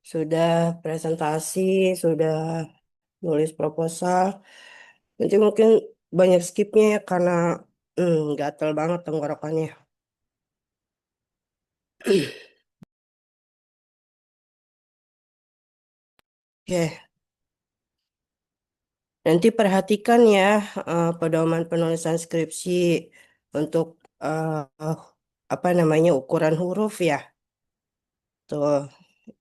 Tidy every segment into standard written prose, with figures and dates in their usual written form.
Sudah presentasi, sudah nulis proposal. Nanti mungkin banyak skipnya ya karena gatel banget tenggorokannya. Oke, nanti perhatikan ya pedoman penulisan skripsi untuk apa namanya ukuran huruf ya. Tuh,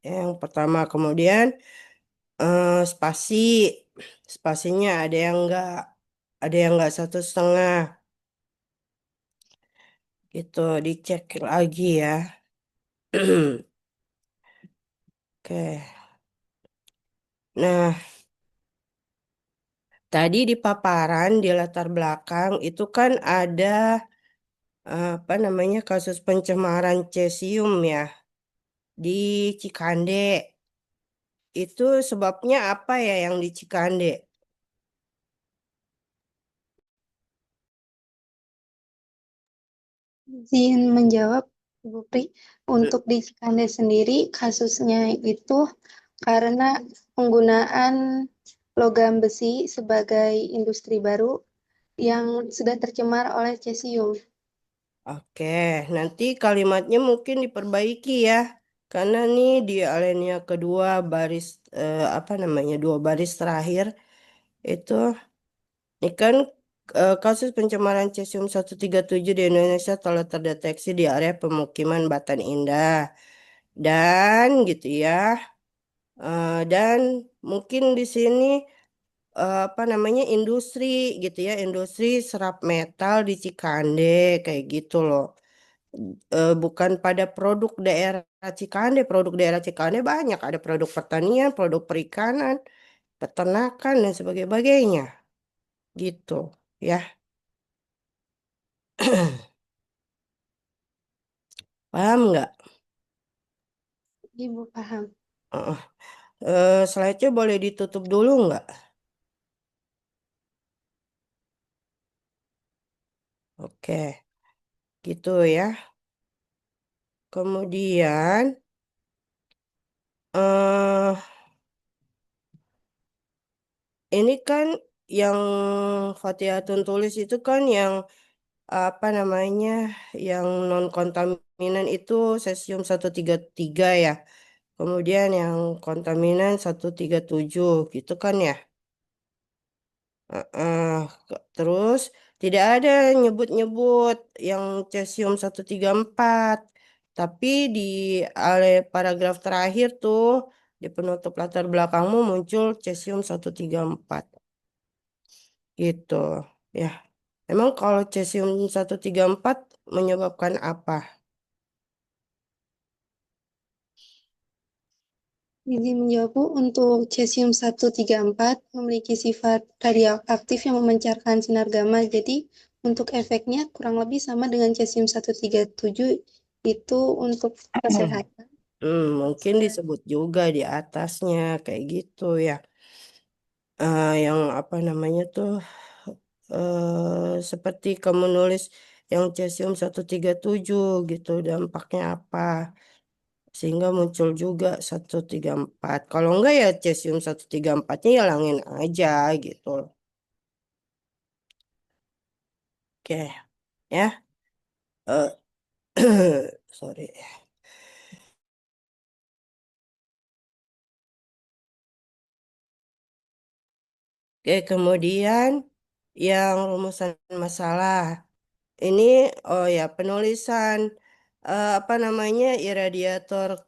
yang pertama. Kemudian spasi, spasinya ada yang enggak 1,5 gitu. Dicek lagi ya. Oke. Nah, tadi di paparan di latar belakang itu kan ada apa namanya kasus pencemaran cesium ya di Cikande. Itu sebabnya apa ya yang di Cikande? Izin menjawab, Ibu Pri. Untuk di Cikande sendiri, kasusnya itu karena penggunaan logam besi sebagai industri baru yang sudah tercemar oleh cesium. Oke, nanti kalimatnya mungkin diperbaiki ya. Karena nih di alinea kedua baris apa namanya dua baris terakhir itu ini kan kasus pencemaran cesium 137 di Indonesia telah terdeteksi di area pemukiman Batan Indah dan gitu ya. Dan mungkin di sini apa namanya industri gitu ya, industri serap metal di Cikande kayak gitu loh. Bukan pada produk daerah Cikande banyak, ada produk pertanian, produk perikanan, peternakan dan sebagainya gitu ya. Paham nggak? Ibu paham. Heeh. Slide-nya boleh ditutup dulu nggak? Oke, gitu ya. Kemudian eh ini kan yang Fatihatun tulis itu kan yang apa namanya yang non kontaminan itu cesium 133 ya. Kemudian yang kontaminan 137 gitu kan ya. Heeh. Terus tidak ada nyebut-nyebut yang cesium 134. Tapi di paragraf terakhir tuh di penutup latar belakangmu muncul cesium 134 gitu ya. Emang kalau cesium 134 menyebabkan apa? Izin menjawab, Bu. Untuk cesium-134 memiliki sifat radioaktif yang memancarkan sinar gamma. Jadi, untuk efeknya kurang lebih sama dengan cesium-137 itu untuk kesehatan. Mungkin disebut juga di atasnya kayak gitu ya. Yang apa namanya tuh seperti kamu nulis yang cesium 137 gitu dampaknya apa sehingga muncul juga 134. Kalau enggak ya cesium 134-nya hilangin aja gitu. Oke ya. Eh, sorry. Oke, kemudian yang rumusan masalah. Ini oh ya penulisan apa namanya iradiator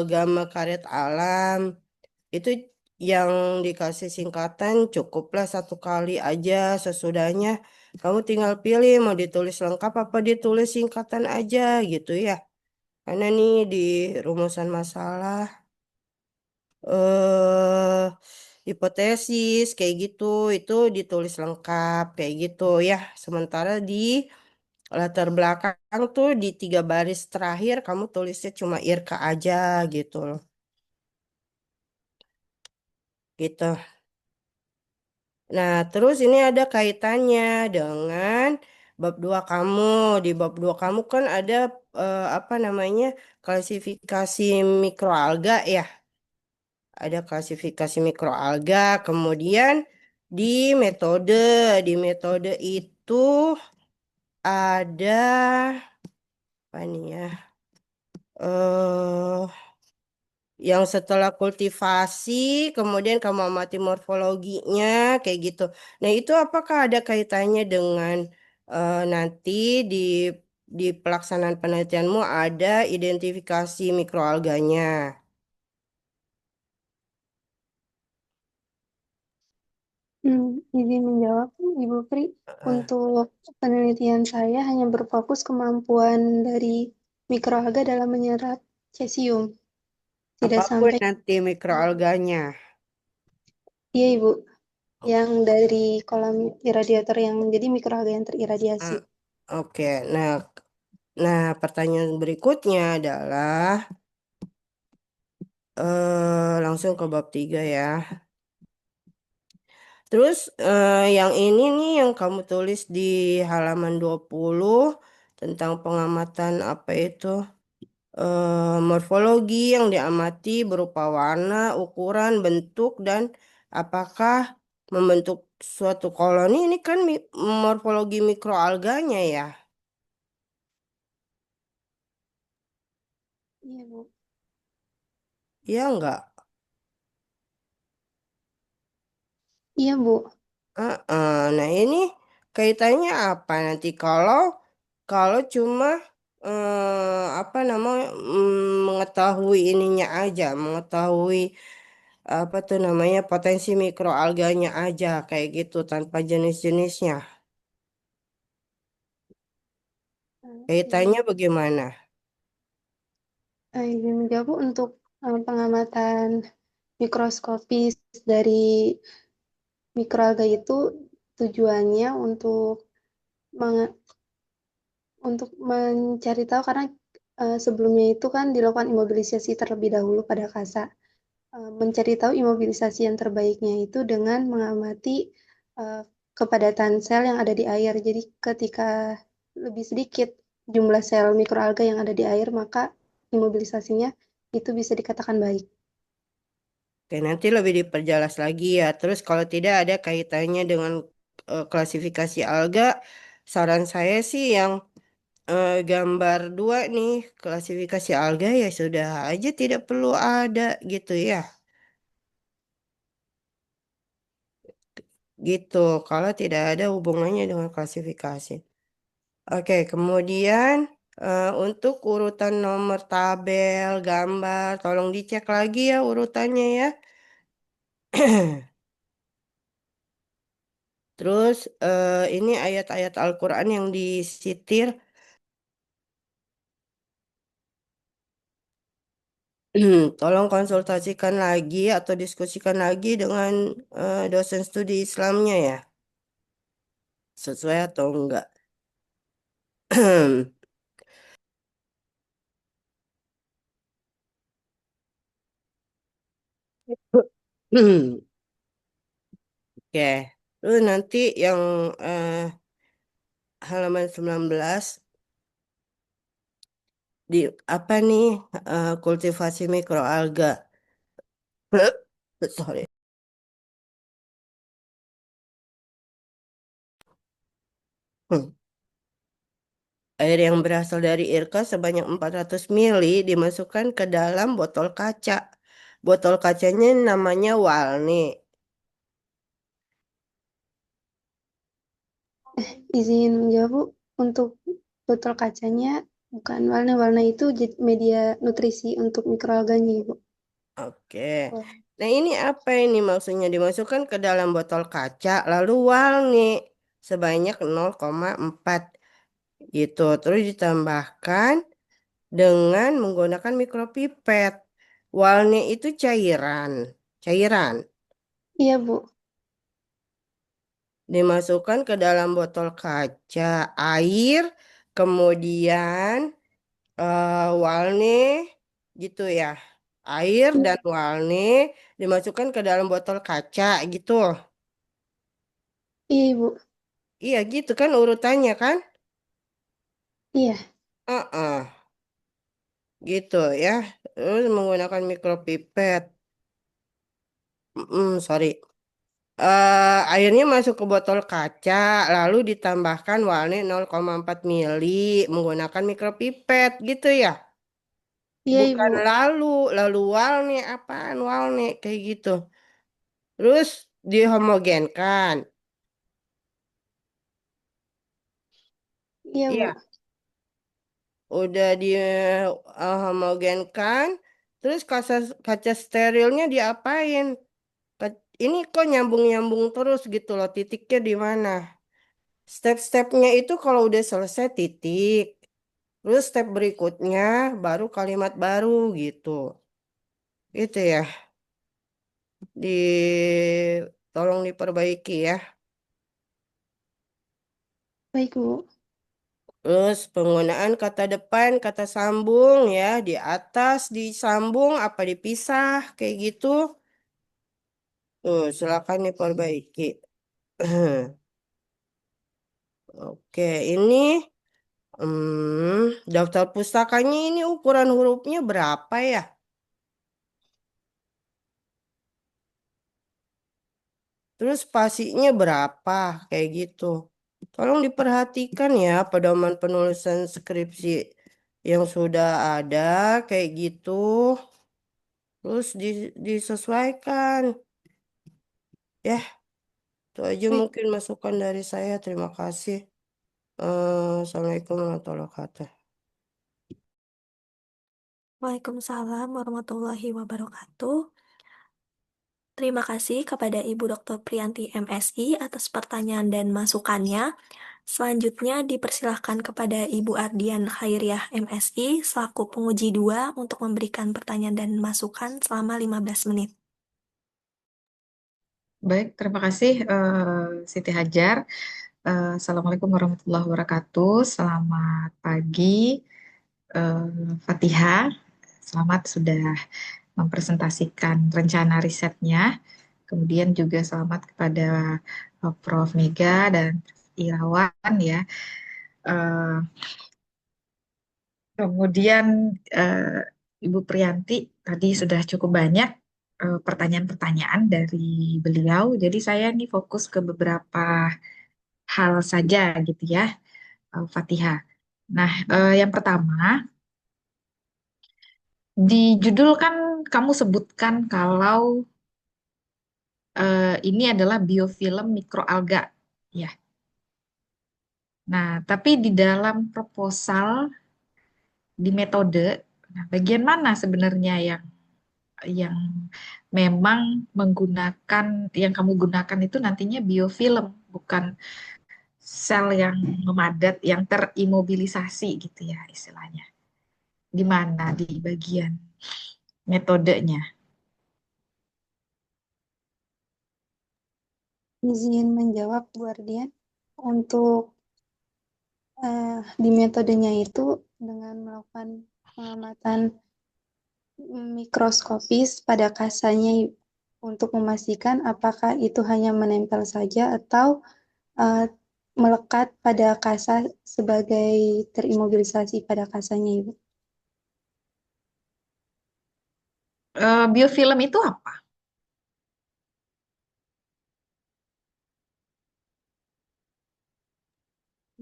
gamma karet alam itu yang dikasih singkatan cukuplah satu kali aja sesudahnya kamu tinggal pilih mau ditulis lengkap apa ditulis singkatan aja gitu ya. Karena nih di rumusan masalah eh hipotesis kayak gitu itu ditulis lengkap kayak gitu ya. Sementara di latar belakang tuh di 3 baris terakhir kamu tulisnya cuma IRKA aja gitu loh. Gitu. Nah, terus ini ada kaitannya dengan bab 2 kamu. Di bab 2 kamu kan ada apa namanya? Klasifikasi mikroalga ya. Ada klasifikasi mikroalga, kemudian di metode, di metode itu ada apa nih ya? eh yang setelah kultivasi, kemudian kamu amati morfologinya, kayak gitu. Nah, itu apakah ada kaitannya dengan nanti di pelaksanaan penelitianmu ada identifikasi mikroalganya? Izin menjawab, Ibu Pri. Eh, Untuk penelitian saya hanya berfokus kemampuan dari mikroalga dalam menyerap cesium. Tidak Apapun sampai, nanti mikroalganya. iya Ibu, yang dari kolam iradiator yang menjadi mikroalga yang teriradiasi. Ah, oke, nah, pertanyaan berikutnya adalah langsung ke bab 3 ya. Terus yang ini nih yang kamu tulis di halaman 20 tentang pengamatan apa itu morfologi yang diamati berupa warna, ukuran, bentuk dan apakah membentuk suatu koloni ini kan morfologi mikroalganya ya. Iya Bu. Iya enggak? Iya Bu. Nah ini kaitannya apa nanti kalau kalau cuma apa namanya mengetahui ininya aja, mengetahui apa tuh namanya potensi mikroalganya aja kayak gitu tanpa jenis-jenisnya. Izin, Kaitannya bagaimana? izin menjawab Bu, untuk pengamatan mikroskopis dari mikroalga itu tujuannya untuk mencari tahu karena sebelumnya itu kan dilakukan imobilisasi terlebih dahulu pada kasa. Mencari tahu imobilisasi yang terbaiknya itu dengan mengamati kepadatan sel yang ada di air. Jadi ketika lebih sedikit jumlah sel mikroalga yang ada di air, maka imobilisasinya itu bisa dikatakan baik. Oke, nanti lebih diperjelas lagi ya. Terus kalau tidak ada kaitannya dengan klasifikasi alga, saran saya sih yang gambar 2 nih, klasifikasi alga ya sudah aja tidak perlu ada gitu ya. Gitu, kalau tidak ada hubungannya dengan klasifikasi. Oke, kemudian untuk urutan nomor tabel, gambar, tolong dicek lagi ya urutannya ya. Terus ini ayat-ayat Al-Quran yang disitir. Tolong konsultasikan lagi atau diskusikan lagi dengan dosen studi Islamnya ya. Sesuai atau enggak. Oke. Terus nanti yang eh, halaman 19 di apa nih kultivasi mikroalga. Sorry. Hmm. Air yang berasal dari IRKA sebanyak 400 mili dimasukkan ke dalam botol kaca. Botol kacanya namanya Walni. Izin menjawab, Bu, untuk botol kacanya bukan warna-warna itu media nutrisi untuk mikroalganya, Ibu. Oke. Nah ini apa ini maksudnya dimasukkan ke dalam botol kaca lalu Walni sebanyak 0,4 gitu. Terus ditambahkan dengan menggunakan mikropipet. Walnya itu cairan. Cairan Iya, Bu. dimasukkan ke dalam botol kaca, air, kemudian walny gitu ya. Air dan walny dimasukkan ke dalam botol kaca gitu. Iya, Ibu. Iya gitu kan urutannya kan? Iya, Heeh, gitu ya. Terus menggunakan mikropipet. Sorry. Airnya masuk ke botol kaca, lalu ditambahkan warna 0,4 mili menggunakan mikropipet gitu ya. iya Bukan Ibu. lalu walne apaan walne kayak gitu. Terus dihomogenkan. Iya Bu. Iya, udah dihomogenkan. Terus kaca sterilnya diapain? Ini kok nyambung-nyambung terus gitu loh, titiknya di mana? Step-stepnya itu kalau udah selesai titik. Terus step berikutnya baru kalimat baru gitu. Itu ya, tolong diperbaiki ya. Baik Bu. Terus penggunaan kata depan, kata sambung ya, di atas disambung apa dipisah kayak gitu. Tuh, silakan diperbaiki. Oke, ini daftar pustakanya ini ukuran hurufnya berapa ya? Terus spasinya berapa? Kayak gitu. Tolong diperhatikan ya pedoman penulisan skripsi yang sudah ada kayak gitu. Terus disesuaikan. Ya, itu aja Baik. mungkin masukan dari saya. Terima kasih. Assalamualaikum warahmatullahi wabarakatuh. Waalaikumsalam warahmatullahi wabarakatuh. Terima kasih kepada Ibu Dr. Priyanti MSI atas pertanyaan dan masukannya. Selanjutnya dipersilahkan kepada Ibu Ardian Khairiah MSI selaku penguji 2 untuk memberikan pertanyaan dan masukan selama 15 menit. Baik, terima kasih Siti Hajar. Assalamualaikum warahmatullahi wabarakatuh. Selamat pagi, Fatihah. Selamat sudah mempresentasikan rencana risetnya. Kemudian juga selamat kepada Prof. Mega dan Irawan ya. Eh, Kemudian eh, Ibu Priyanti tadi sudah cukup banyak pertanyaan-pertanyaan dari beliau. Jadi saya nih fokus ke beberapa hal saja gitu ya, Fatihah. Nah, yang pertama, di judul kan kamu sebutkan kalau ini adalah biofilm mikroalga, ya. Nah, tapi di dalam proposal di metode, nah, bagian mana sebenarnya yang memang menggunakan yang kamu gunakan itu nantinya biofilm, bukan sel yang memadat, yang terimobilisasi gitu ya istilahnya. Di mana di bagian metodenya? Izin menjawab Bu Ardian. Untuk di metodenya itu dengan melakukan pengamatan mikroskopis pada kasanya untuk memastikan apakah itu hanya menempel saja atau eh, melekat pada kasa sebagai terimobilisasi pada kasanya, Ibu. Biofilm itu apa?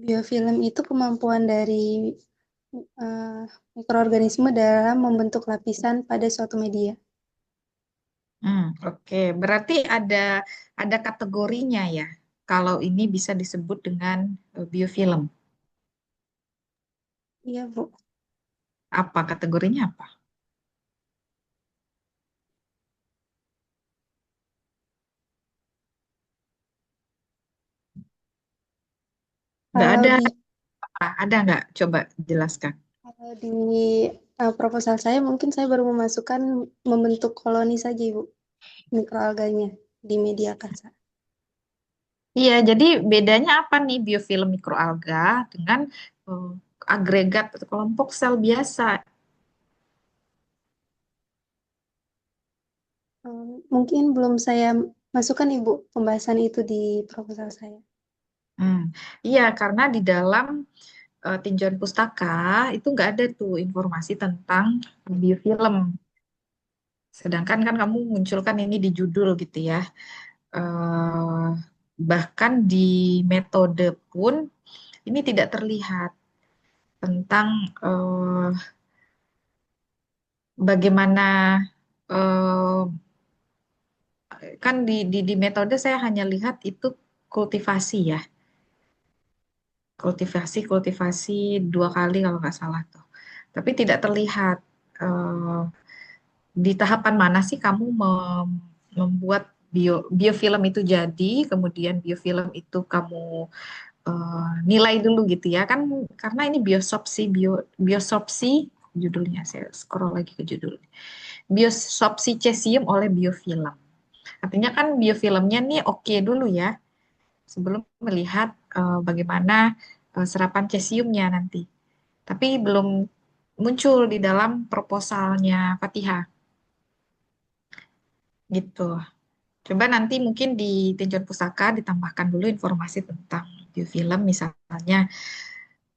Biofilm itu kemampuan dari eh, mikroorganisme dalam membentuk lapisan pada suatu media. Oke. Berarti ada kategorinya ya. Kalau ini bisa disebut dengan biofilm. Iya, Bu. Apa kategorinya apa? Nggak Kalau ada, di ada nggak? Coba jelaskan. kalau di proposal saya mungkin saya baru memasukkan membentuk koloni saja, Ibu, mikroalganya di media kasa. Iya, jadi bedanya apa nih biofilm mikroalga dengan eh, agregat atau kelompok sel biasa? Mungkin belum saya masukkan, Ibu, pembahasan itu di proposal saya. Hmm, iya, karena di dalam tinjauan pustaka itu nggak ada tuh informasi tentang biofilm. Sedangkan kan kamu munculkan ini di judul gitu ya. Eh, Bahkan di metode pun ini tidak terlihat tentang bagaimana eh, kan di metode saya hanya lihat itu kultivasi ya, kultivasi 2 kali kalau nggak salah tuh. Tapi tidak terlihat eh, di tahapan mana sih kamu membuat biofilm itu jadi, kemudian biofilm itu kamu nilai dulu gitu ya kan, karena ini biosopsi judulnya, saya scroll lagi ke judul, biosopsi cesium oleh biofilm. Artinya kan biofilmnya nih oke dulu ya sebelum melihat bagaimana serapan cesiumnya nanti. Tapi belum muncul di dalam proposalnya Fatihah gitu. Coba nanti mungkin di tinjauan pustaka ditambahkan dulu informasi tentang biofilm, misalnya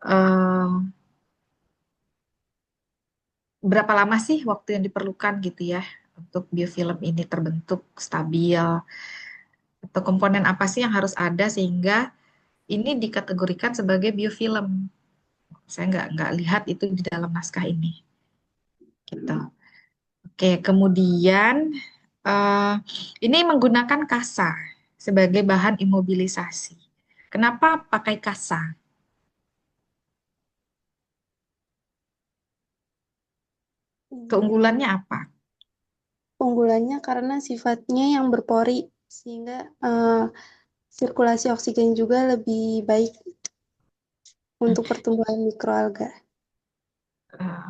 eh, berapa lama sih waktu yang diperlukan gitu ya untuk biofilm ini terbentuk stabil, atau komponen apa sih yang harus ada sehingga ini dikategorikan sebagai biofilm. Saya nggak lihat itu di dalam naskah ini gitu. Oke, kemudian eh, ini menggunakan kasa sebagai bahan imobilisasi. Kenapa pakai kasa? Keunggulannya Yang apa? unggulannya karena sifatnya yang berpori, sehingga sirkulasi oksigen juga lebih baik untuk pertumbuhan mikroalga. Eh,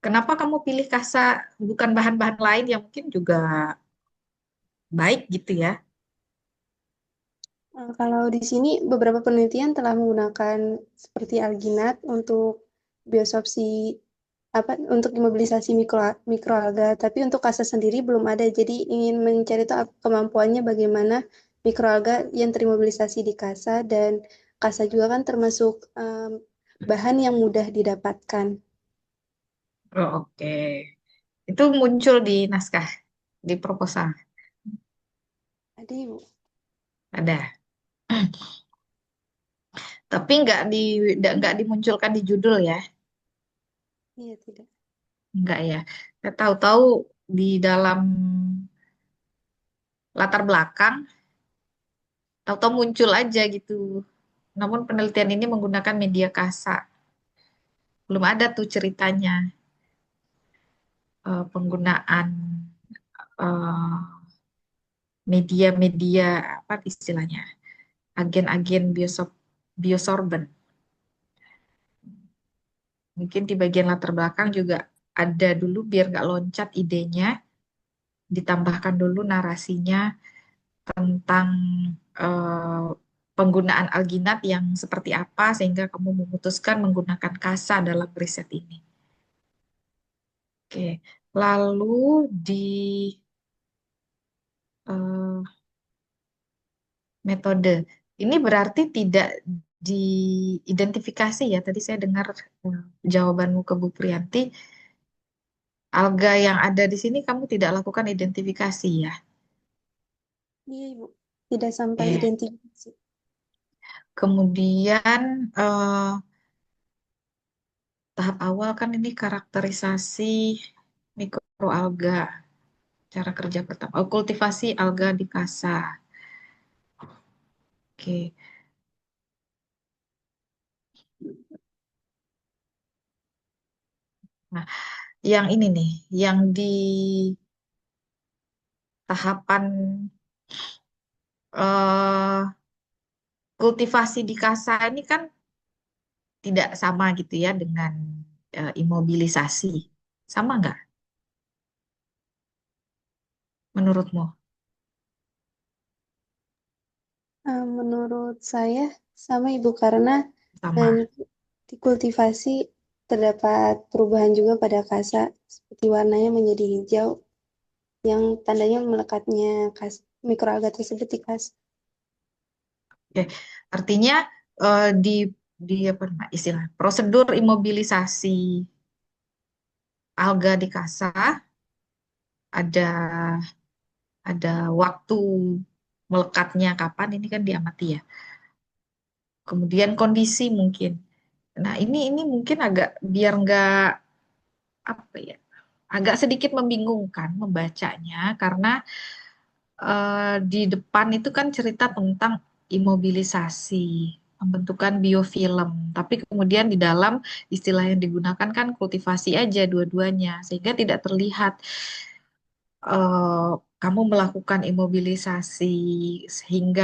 Kenapa kamu pilih kasa bukan bahan-bahan lain yang mungkin juga baik gitu ya? Kalau di sini beberapa penelitian telah menggunakan seperti alginat untuk biosopsi apa untuk imobilisasi mikroalga, tapi untuk kasa sendiri belum ada. Jadi ingin mencari tahu kemampuannya bagaimana mikroalga yang terimobilisasi di kasa, dan kasa juga kan termasuk bahan yang mudah didapatkan. Oh, oke. Itu muncul di naskah, di proposal. Ada Ibu? Ada. Tapi nggak dimunculkan di judul ya. Iya tidak. Enggak ya. Saya tahu-tahu di dalam latar belakang, tahu-tahu muncul aja gitu. Namun penelitian ini menggunakan media kasa. Belum ada tuh ceritanya penggunaan eh, media-media apa istilahnya, agen-agen biosorben. Mungkin di bagian latar belakang juga ada dulu biar nggak loncat idenya, ditambahkan dulu narasinya tentang eh, penggunaan alginat yang seperti apa sehingga kamu memutuskan menggunakan kasa dalam riset ini. Oke, lalu di eh, metode ini berarti tidak diidentifikasi ya. Tadi saya dengar eh, jawabanmu ke Bu Priyanti, alga yang ada di sini kamu tidak lakukan identifikasi ya. Iya Ibu. Tidak sampai Oke. identifikasi. Kemudian tahap awal kan ini karakterisasi mikroalga, cara kerja pertama. Oh, kultivasi alga di kasa. Oke. Nah, yang ini nih, yang di tahapan eh, kultivasi di kasa ini kan tidak sama gitu ya dengan imobilisasi. Sama nggak menurutmu? Menurut saya sama Ibu, karena Sama. nanti di kultivasi terdapat perubahan juga pada kasa, seperti warnanya menjadi hijau yang tandanya melekatnya mikroalga tersebut di kasa. Oke. Artinya di di apa namanya istilah prosedur imobilisasi alga di kasa, ada waktu melekatnya kapan ini kan diamati ya. Kemudian kondisi mungkin. Nah, ini mungkin agak biar nggak apa ya, agak sedikit membingungkan membacanya karena di depan itu kan cerita tentang imobilisasi, pembentukan biofilm. Tapi kemudian di dalam istilah yang digunakan kan kultivasi aja dua-duanya, sehingga tidak terlihat eh, kamu melakukan imobilisasi sehingga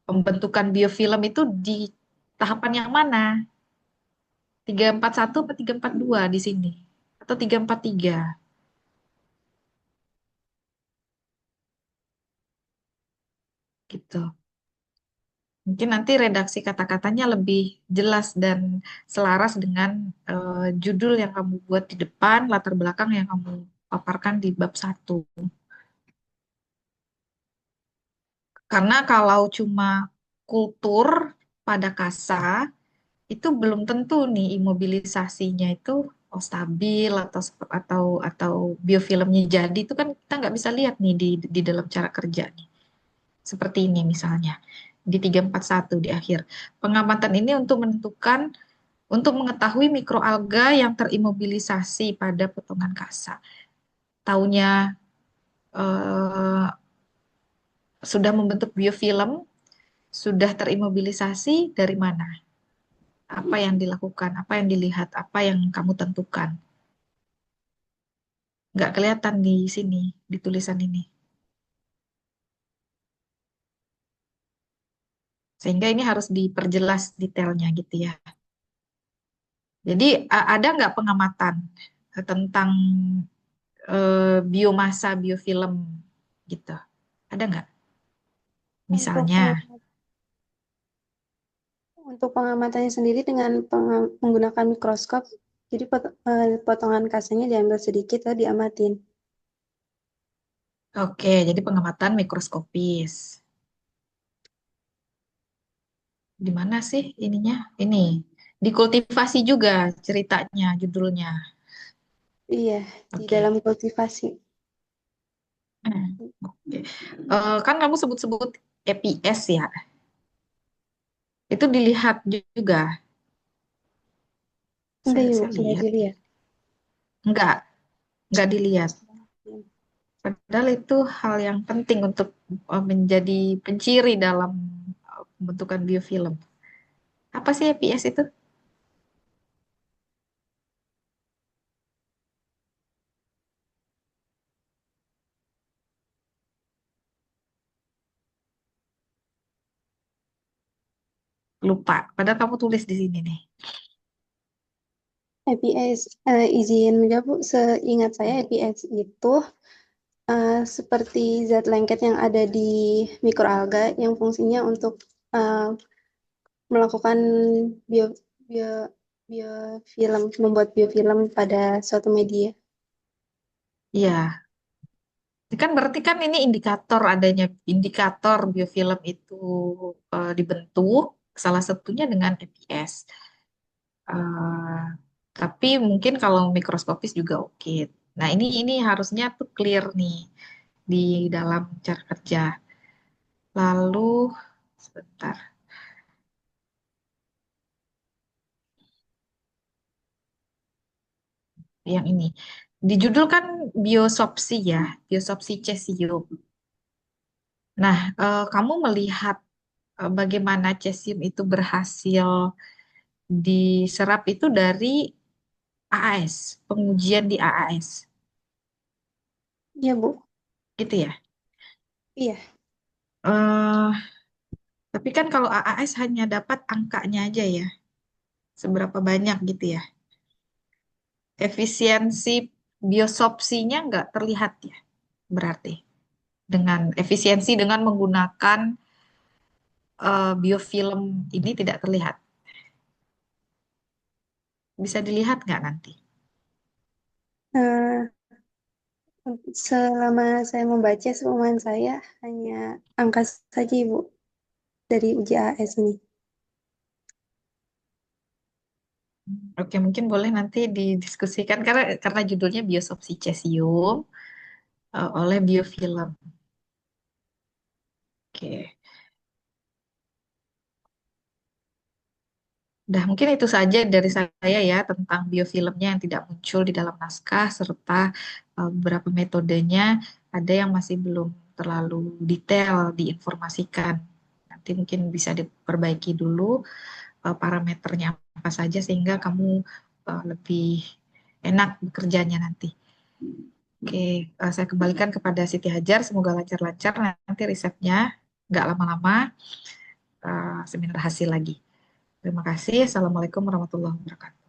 pembentukan biofilm itu di tahapan yang mana? 341 atau 342 di sini? Atau 343 gitu. Mungkin nanti redaksi kata-katanya lebih jelas dan selaras dengan judul yang kamu buat di depan, latar belakang yang kamu paparkan di bab satu. Karena kalau cuma kultur pada kasa, itu belum tentu nih imobilisasinya itu stabil atau biofilmnya jadi itu kan kita nggak bisa lihat nih di dalam cara kerja nih. Seperti ini misalnya di 341 di akhir. Pengamatan ini untuk menentukan untuk mengetahui mikroalga yang terimobilisasi pada potongan kasa. Taunya eh, sudah membentuk biofilm, sudah terimobilisasi dari mana? Apa yang dilakukan, apa yang dilihat, apa yang kamu tentukan. Nggak kelihatan di sini, di tulisan ini. Sehingga ini harus diperjelas detailnya gitu ya. Jadi ada nggak pengamatan tentang biomasa biofilm gitu? Ada nggak? Untuk Misalnya, untuk pengamatannya sendiri dengan menggunakan mikroskop, jadi potongan kasanya diambil sedikit lalu diamatin. oke, jadi pengamatan mikroskopis. Di mana sih ininya? Ini dikultivasi juga ceritanya, judulnya. Iya, di Oke. dalam kultivasi. Hmm, oke. Kan kamu sebut-sebut EPS ya. Itu dilihat juga. Enggak, Saya, Ibu, saya enggak lihat nih. dilihat. Enggak, enggak dilihat. Iya. Padahal itu hal yang penting untuk menjadi penciri dalam pembentukan biofilm. Apa sih EPS itu? Lupa. Padahal kamu tulis di sini nih. EPS, izin menjawab, Bu. Seingat saya EPS itu seperti zat lengket yang ada di mikroalga yang fungsinya untuk eh, melakukan bio, bio, biofilm, membuat biofilm pada suatu media. Iya, ini kan berarti kan ini indikator adanya indikator biofilm itu dibentuk salah satunya dengan EPS. Eh, tapi mungkin kalau mikroskopis juga oke. Nah, ini harusnya tuh clear nih di dalam cara kerja. Lalu sebentar, yang ini. Di judul kan biosopsi ya, biosopsi cesium. Nah, kamu melihat bagaimana cesium itu berhasil diserap itu dari AAS, pengujian di AAS. Iya, Bu. Gitu ya. Iya. eh tapi kan kalau AAS hanya dapat angkanya aja ya, seberapa banyak gitu ya. Efisiensi biosopsinya nggak terlihat ya, berarti. Dengan efisiensi dengan menggunakan biofilm ini tidak terlihat. Bisa dilihat nggak nanti? Eh, Selama saya membaca, sepengetahuan saya hanya angka saja, Ibu, dari uji AS ini. Oke, mungkin boleh nanti didiskusikan karena judulnya biosopsi cesium oleh biofilm. Oke. Udah, mungkin itu saja dari saya ya tentang biofilmnya yang tidak muncul di dalam naskah serta beberapa metodenya ada yang masih belum terlalu detail diinformasikan. Nanti mungkin bisa diperbaiki dulu parameternya apa saja sehingga kamu lebih enak bekerjanya nanti. Oke, saya kembalikan kepada Siti Hajar. Semoga lancar-lancar nanti risetnya, nggak lama-lama seminar hasil lagi. Terima kasih. Assalamualaikum warahmatullahi wabarakatuh.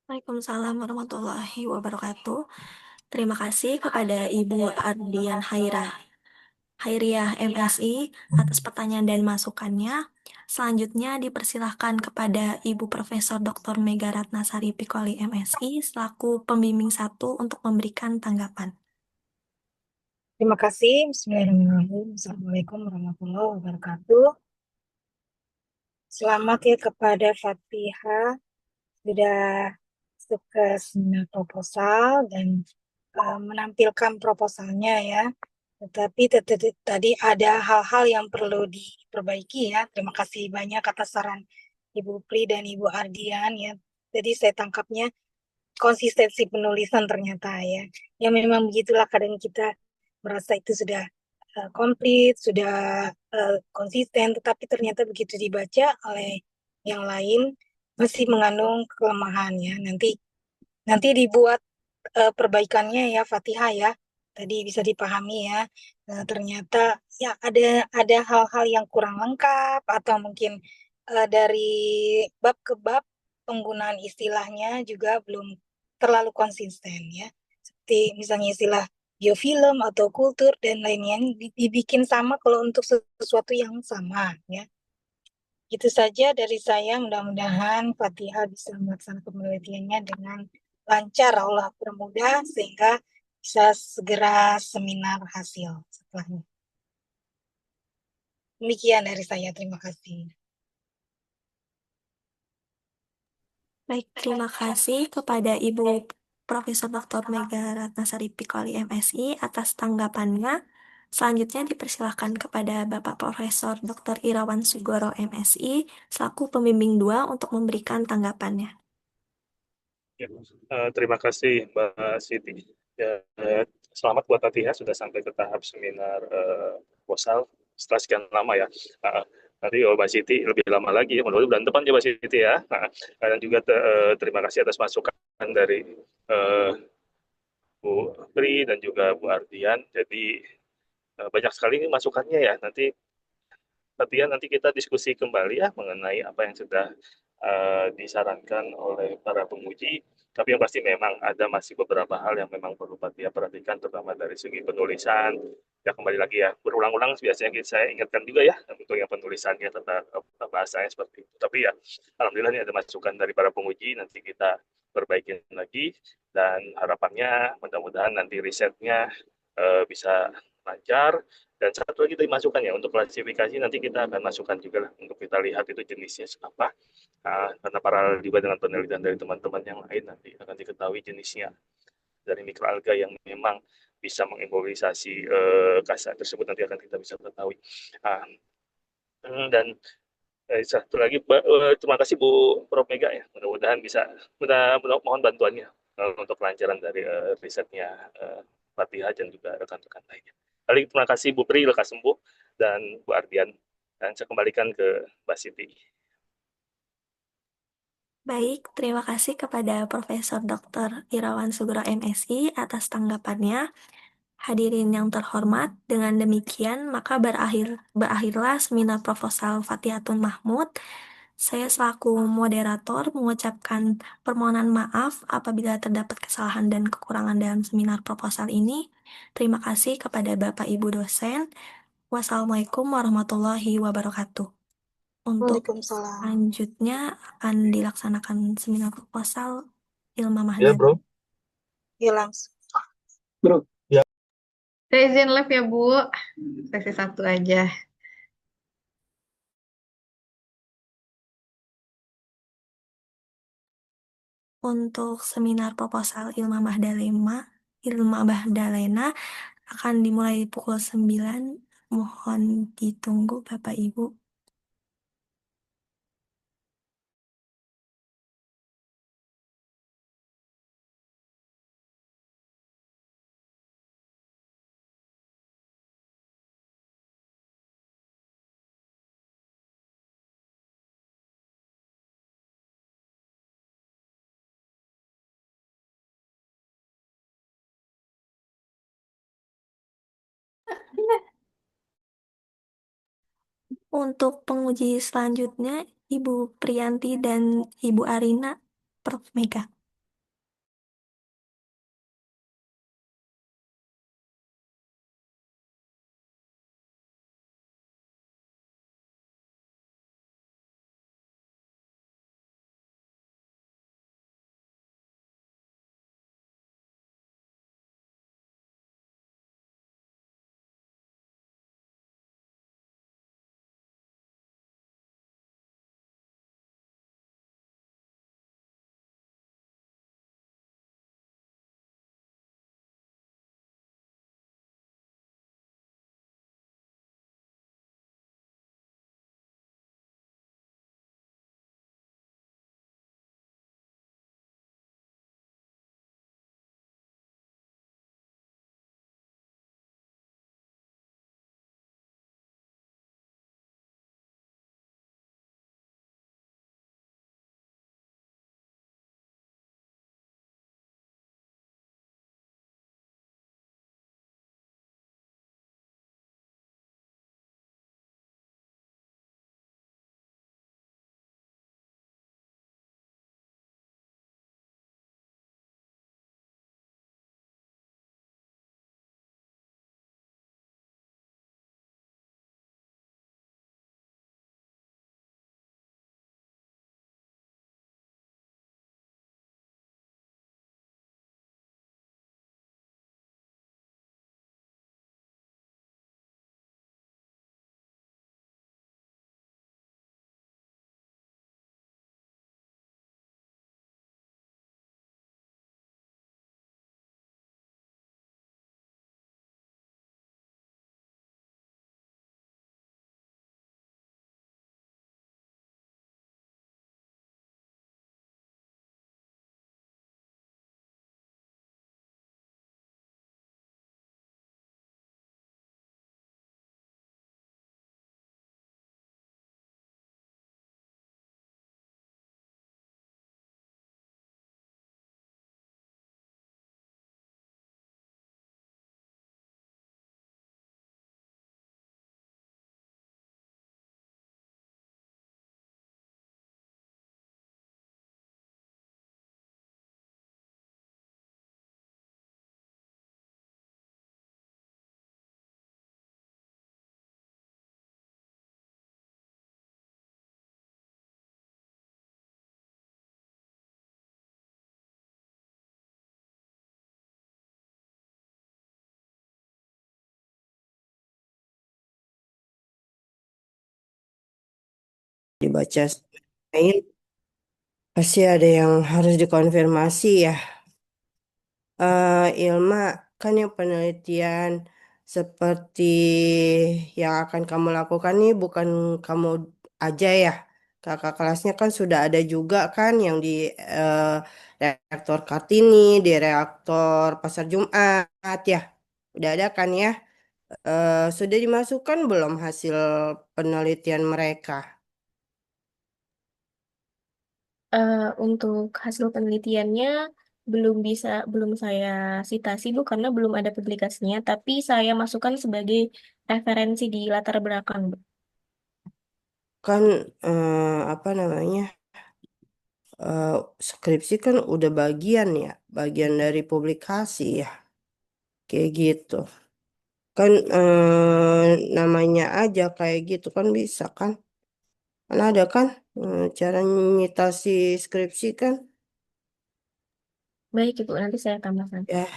Waalaikumsalam warahmatullahi wabarakatuh. Terima kasih kepada Ibu Ardian Hairiah MSI atas pertanyaan dan masukannya. Selanjutnya dipersilahkan kepada Ibu Profesor Dr. Mega Ratnasari Pikoli MSI selaku pembimbing 1 untuk memberikan tanggapan. Terima kasih. Bismillahirrahmanirrahim. Assalamualaikum warahmatullahi wabarakatuh. Selamat ya kepada Fatihah sudah masuk ke seminar proposal dan menampilkan proposalnya ya. Tetapi tadi ada hal-hal yang perlu diperbaiki ya. Terima kasih banyak atas saran Ibu Pri dan Ibu Ardian ya. Jadi saya tangkapnya konsistensi penulisan ternyata ya. Ya memang begitulah kadang kita merasa itu sudah komplit, sudah konsisten, tetapi ternyata begitu dibaca oleh yang lain masih mengandung kelemahan ya. Nanti dibuat perbaikannya ya Fatihah ya. Tadi bisa dipahami ya. Ternyata ya ada hal-hal yang kurang lengkap atau mungkin dari bab ke bab penggunaan istilahnya juga belum terlalu konsisten ya. Seperti misalnya istilah biofilm atau kultur dan lainnya dibikin sama kalau untuk sesuatu yang sama ya. Itu saja dari saya, mudah-mudahan Fatihah bisa melaksanakan penelitiannya dengan lancar, Allah permudah sehingga bisa segera seminar hasil setelahnya. Demikian dari saya, terima kasih. Baik, terima kasih kepada Ibu Profesor Dr. Mega Ratnasari Pikoli MSI atas tanggapannya. Selanjutnya dipersilahkan kepada Bapak Profesor Dr. Irawan Sugoro MSI selaku pembimbing 2 untuk memberikan tanggapannya. Ya, terima kasih Mbak Siti. Ya, selamat buat Fatihah sudah sampai ke tahap seminar proposal setelah sekian lama ya. Nanti Mbak Siti lebih lama lagi, mudah-mudahan bulan depan ya Mbak Siti ya. Dan juga terima kasih atas masukan dari uh, Bu Pri dan juga Bu Ardian. Jadi banyak sekali ini masukannya ya. Nanti kita diskusi kembali ya mengenai apa yang sudah disarankan oleh para penguji. Tapi yang pasti memang ada masih beberapa hal yang memang perlu dia perhatikan, terutama dari segi penulisan. Ya kembali lagi ya, berulang-ulang biasanya saya ingatkan juga ya untuk yang penulisannya tentang bahasanya seperti itu. Tapi ya, alhamdulillah ini ada masukan dari para penguji. Nanti kita perbaiki lagi dan harapannya mudah-mudahan nanti risetnya bisa lancar. Dan satu lagi dari masukan ya, untuk klasifikasi nanti kita akan masukkan juga lah untuk kita lihat itu jenisnya apa. Karena paralel juga dengan penelitian dari teman-teman yang lain nanti akan diketahui jenisnya dari mikroalga yang memang bisa mengimmobilisasi kasar tersebut nanti akan kita bisa ketahui. Dan satu lagi terima kasih Bu Prof Mega ya, mudah-mudahan bisa mohon bantuannya untuk kelancaran dari risetnya Fatihah dan juga rekan-rekan lainnya. Kali terima kasih Bu Pri, lekas sembuh, dan Bu Ardian. Dan saya kembalikan ke Mbak Siti. Baik, terima kasih kepada Profesor Dr. Irawan Sugro MSI atas tanggapannya. Hadirin yang terhormat, dengan demikian maka berakhirlah seminar proposal Fathiatun Mahmud. Saya selaku moderator mengucapkan permohonan maaf apabila terdapat kesalahan dan kekurangan dalam seminar proposal ini. Terima kasih kepada Bapak Ibu dosen. Wassalamualaikum warahmatullahi wabarakatuh. Untuk Waalaikumsalam. selanjutnya akan dilaksanakan seminar proposal Ilma Ya, Mahdani. Bro. Ya langsung. Bro. Ya. Saya izin live ya Bu, sesi 1 aja. untuk seminar proposal Ilma Mahdalena akan dimulai pukul 9. Mohon ditunggu Bapak Ibu. Untuk penguji selanjutnya, Ibu Priyanti dan Ibu Arina, Prof. Mega. Dibaca main pasti ada yang harus dikonfirmasi ya. Ilma, kan yang penelitian seperti yang akan kamu lakukan nih bukan kamu aja ya. Kakak kelasnya kan sudah ada juga kan yang di reaktor Kartini, di reaktor Pasar Jumat ya. Udah ada kan ya? Sudah dimasukkan belum hasil penelitian mereka? Untuk hasil penelitiannya belum saya citasi Bu karena belum ada publikasinya, tapi saya masukkan sebagai referensi di latar belakang Bu. Kan apa namanya? eh, Skripsi kan udah bagian ya, bagian dari publikasi ya, kayak gitu. Kan namanya aja kayak gitu kan bisa kan? Kan ada kan cara nyitasi skripsi kan? Baik Ibu, nanti saya tambahkan. Ya,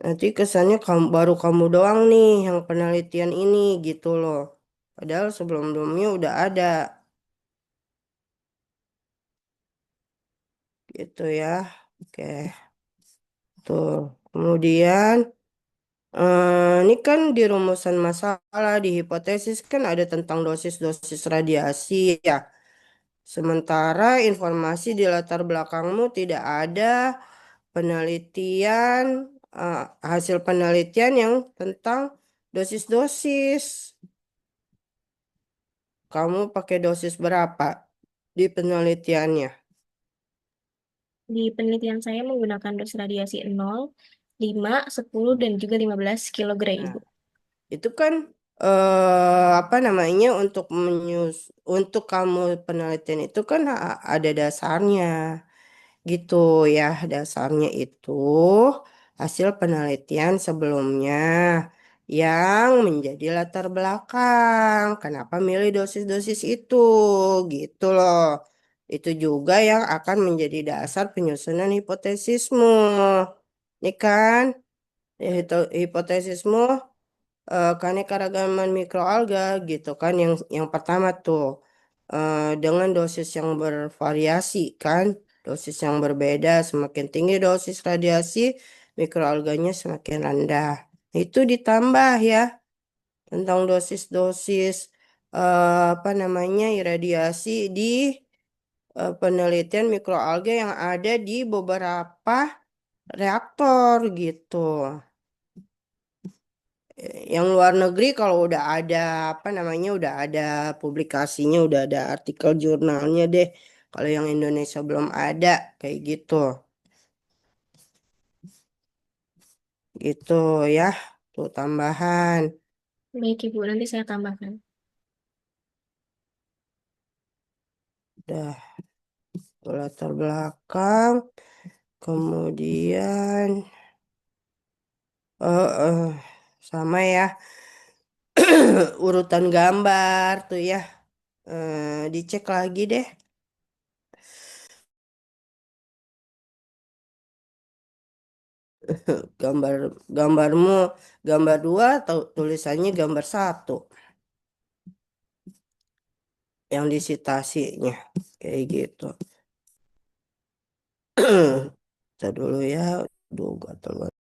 nanti kesannya baru kamu doang nih yang penelitian ini gitu loh. Padahal sebelum-sebelumnya udah ada Itu ya. Oke. Tuh. Kemudian ini kan di rumusan masalah di hipotesis kan ada tentang dosis-dosis radiasi ya. Sementara informasi di latar belakangmu tidak ada penelitian, eh, hasil penelitian yang tentang dosis-dosis. Kamu pakai dosis berapa di penelitiannya? Di penelitian saya menggunakan dosis radiasi 0, 5, 10, dan juga 15 kilogram, Nah, Ibu. itu kan apa namanya untuk kamu penelitian itu kan ada dasarnya. Gitu ya, dasarnya itu hasil penelitian sebelumnya yang menjadi latar belakang. Kenapa milih dosis-dosis itu? Gitu loh. Itu juga yang akan menjadi dasar penyusunan hipotesismu. Ini kan hipotesismu keanekaragaman mikroalga gitu kan yang pertama tuh dengan dosis yang bervariasi kan dosis yang berbeda semakin tinggi dosis radiasi mikroalganya semakin rendah itu ditambah ya tentang dosis-dosis apa namanya iradiasi di penelitian mikroalga yang ada di beberapa reaktor gitu. Yang luar negeri kalau udah ada apa namanya udah ada publikasinya udah ada artikel jurnalnya deh kalau yang Indonesia belum ada kayak gitu gitu ya tuh tambahan Baik, Ibu. Nanti saya tambahkan. udah tuh latar belakang kemudian sama ya urutan gambar tuh ya dicek lagi deh gambar gambarmu gambar dua atau tulisannya gambar satu yang disitasinya kayak gitu. Kita dulu ya. Aduh, gatel banget.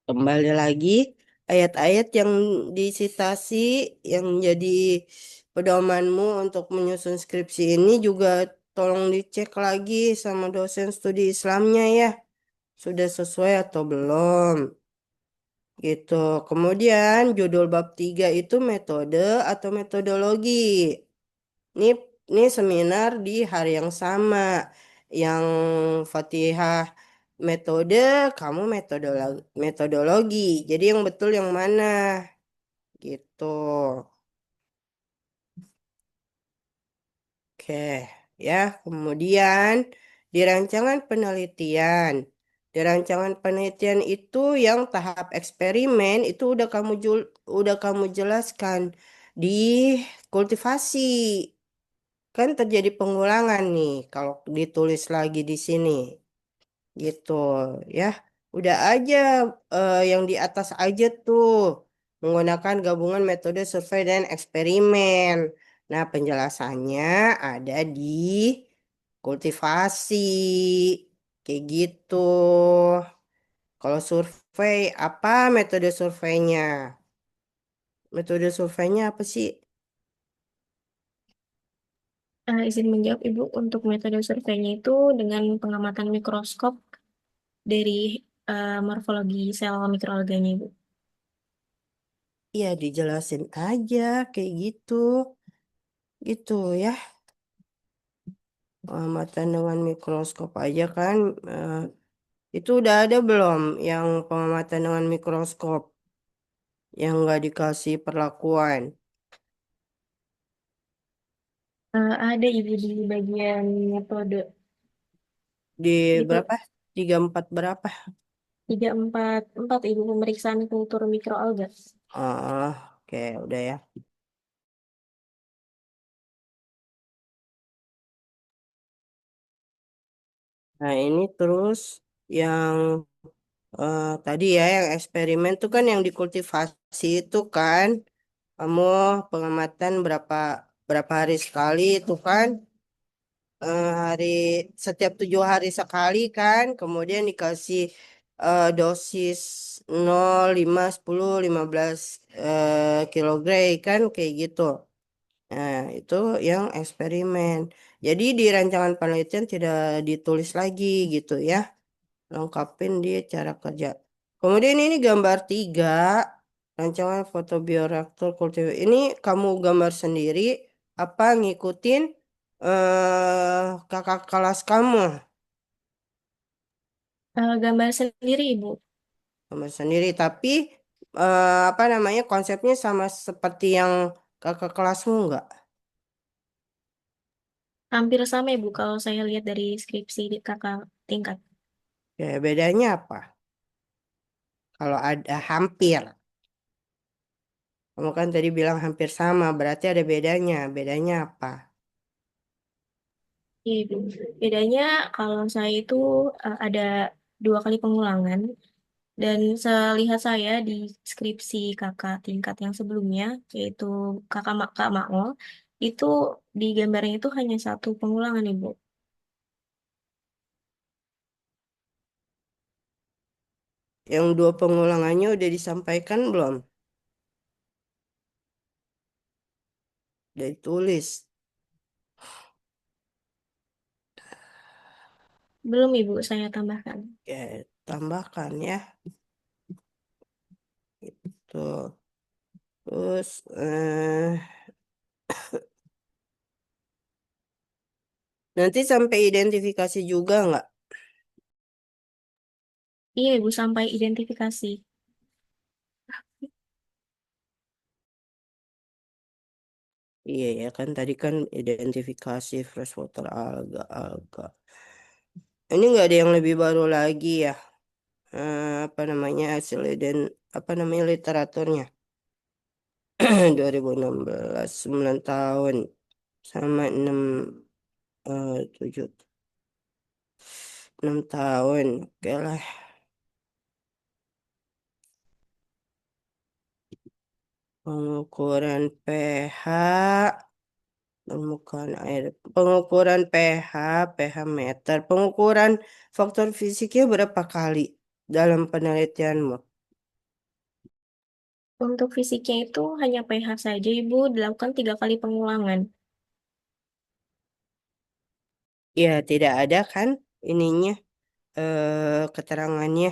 Kembali lagi ayat-ayat yang disitasi yang jadi pedomanmu untuk menyusun skripsi ini juga tolong dicek lagi sama dosen studi Islamnya ya. Sudah sesuai atau belum? Gitu. Kemudian judul bab 3 itu metode atau metodologi. Ini ini seminar di hari yang sama. Yang Fatihah metode, kamu metodologi. Jadi yang betul yang mana? Gitu. Oke, ya. Kemudian di rancangan penelitian. Di rancangan penelitian itu yang tahap eksperimen itu udah kamu jelaskan di kultivasi. Kan terjadi pengulangan nih kalau ditulis lagi di sini. Gitu ya. Udah aja yang di atas aja tuh menggunakan gabungan metode survei dan eksperimen. Nah, penjelasannya ada di kultivasi. Kayak gitu. Kalau survei, apa metode surveinya? Metode surveinya apa sih? Izin menjawab, Ibu, untuk metode surveinya itu dengan pengamatan mikroskop dari morfologi sel mikroalganya, Ibu. Iya, dijelasin aja kayak gitu. Gitu ya. Pengamatan dengan mikroskop aja kan. Itu udah ada belum yang pengamatan dengan mikroskop yang nggak dikasih perlakuan? Ada, Ibu, di bagian metode. Di Itu berapa? 34 berapa? 344, Ibu, pemeriksaan kultur mikroalga. Oh, oke, udah ya. Nah, ini terus yang tadi ya, yang eksperimen tuh kan yang dikultivasi itu kan, kamu pengamatan berapa berapa hari sekali itu kan, hari setiap 7 hari sekali kan, kemudian dikasih dosis 0, 5, 10, 15 kilogram kan kayak gitu. Nah, itu yang eksperimen. Jadi di rancangan penelitian tidak ditulis lagi gitu ya, lengkapin dia cara kerja. Kemudian ini gambar 3, rancangan fotobioreaktor kultivar. Ini kamu gambar sendiri apa ngikutin kakak kelas kamu? Gambar sendiri, Ibu. Gambar sendiri, tapi apa namanya konsepnya sama seperti yang kakak kelasmu enggak? Hampir sama, Ibu, kalau saya lihat dari skripsi di kakak tingkat. Ya, bedanya apa? Kalau ada hampir. Kamu kan tadi bilang hampir sama, berarti ada bedanya. Bedanya apa? Iya, Ibu. Bedanya kalau saya itu ada 2 kali pengulangan. Dan selihat saya di skripsi kakak tingkat yang sebelumnya, yaitu Kak Maul, itu di gambarnya itu hanya 1 pengulangan, Ibu. Yang 2 pengulangannya udah disampaikan belum? Udah ditulis. Belum, Ibu, saya tambahkan. Ya, tambahkan ya. Tuh. Terus nanti sampai identifikasi juga nggak? Iya, Ibu, sampai identifikasi. Iya ya kan tadi kan identifikasi freshwater alga. Ini nggak ada yang lebih baru lagi ya. Apa namanya hasil dan apa namanya literaturnya 2016 9 tahun sama 7 6 tahun. Oke lah. Pengukuran pH, permukaan air, pengukuran pH, pH meter, pengukuran faktor fisiknya berapa kali dalam penelitianmu? Untuk fisiknya itu hanya pH saja, Ibu, dilakukan 3 kali pengulangan. Ya, tidak ada kan ininya keterangannya.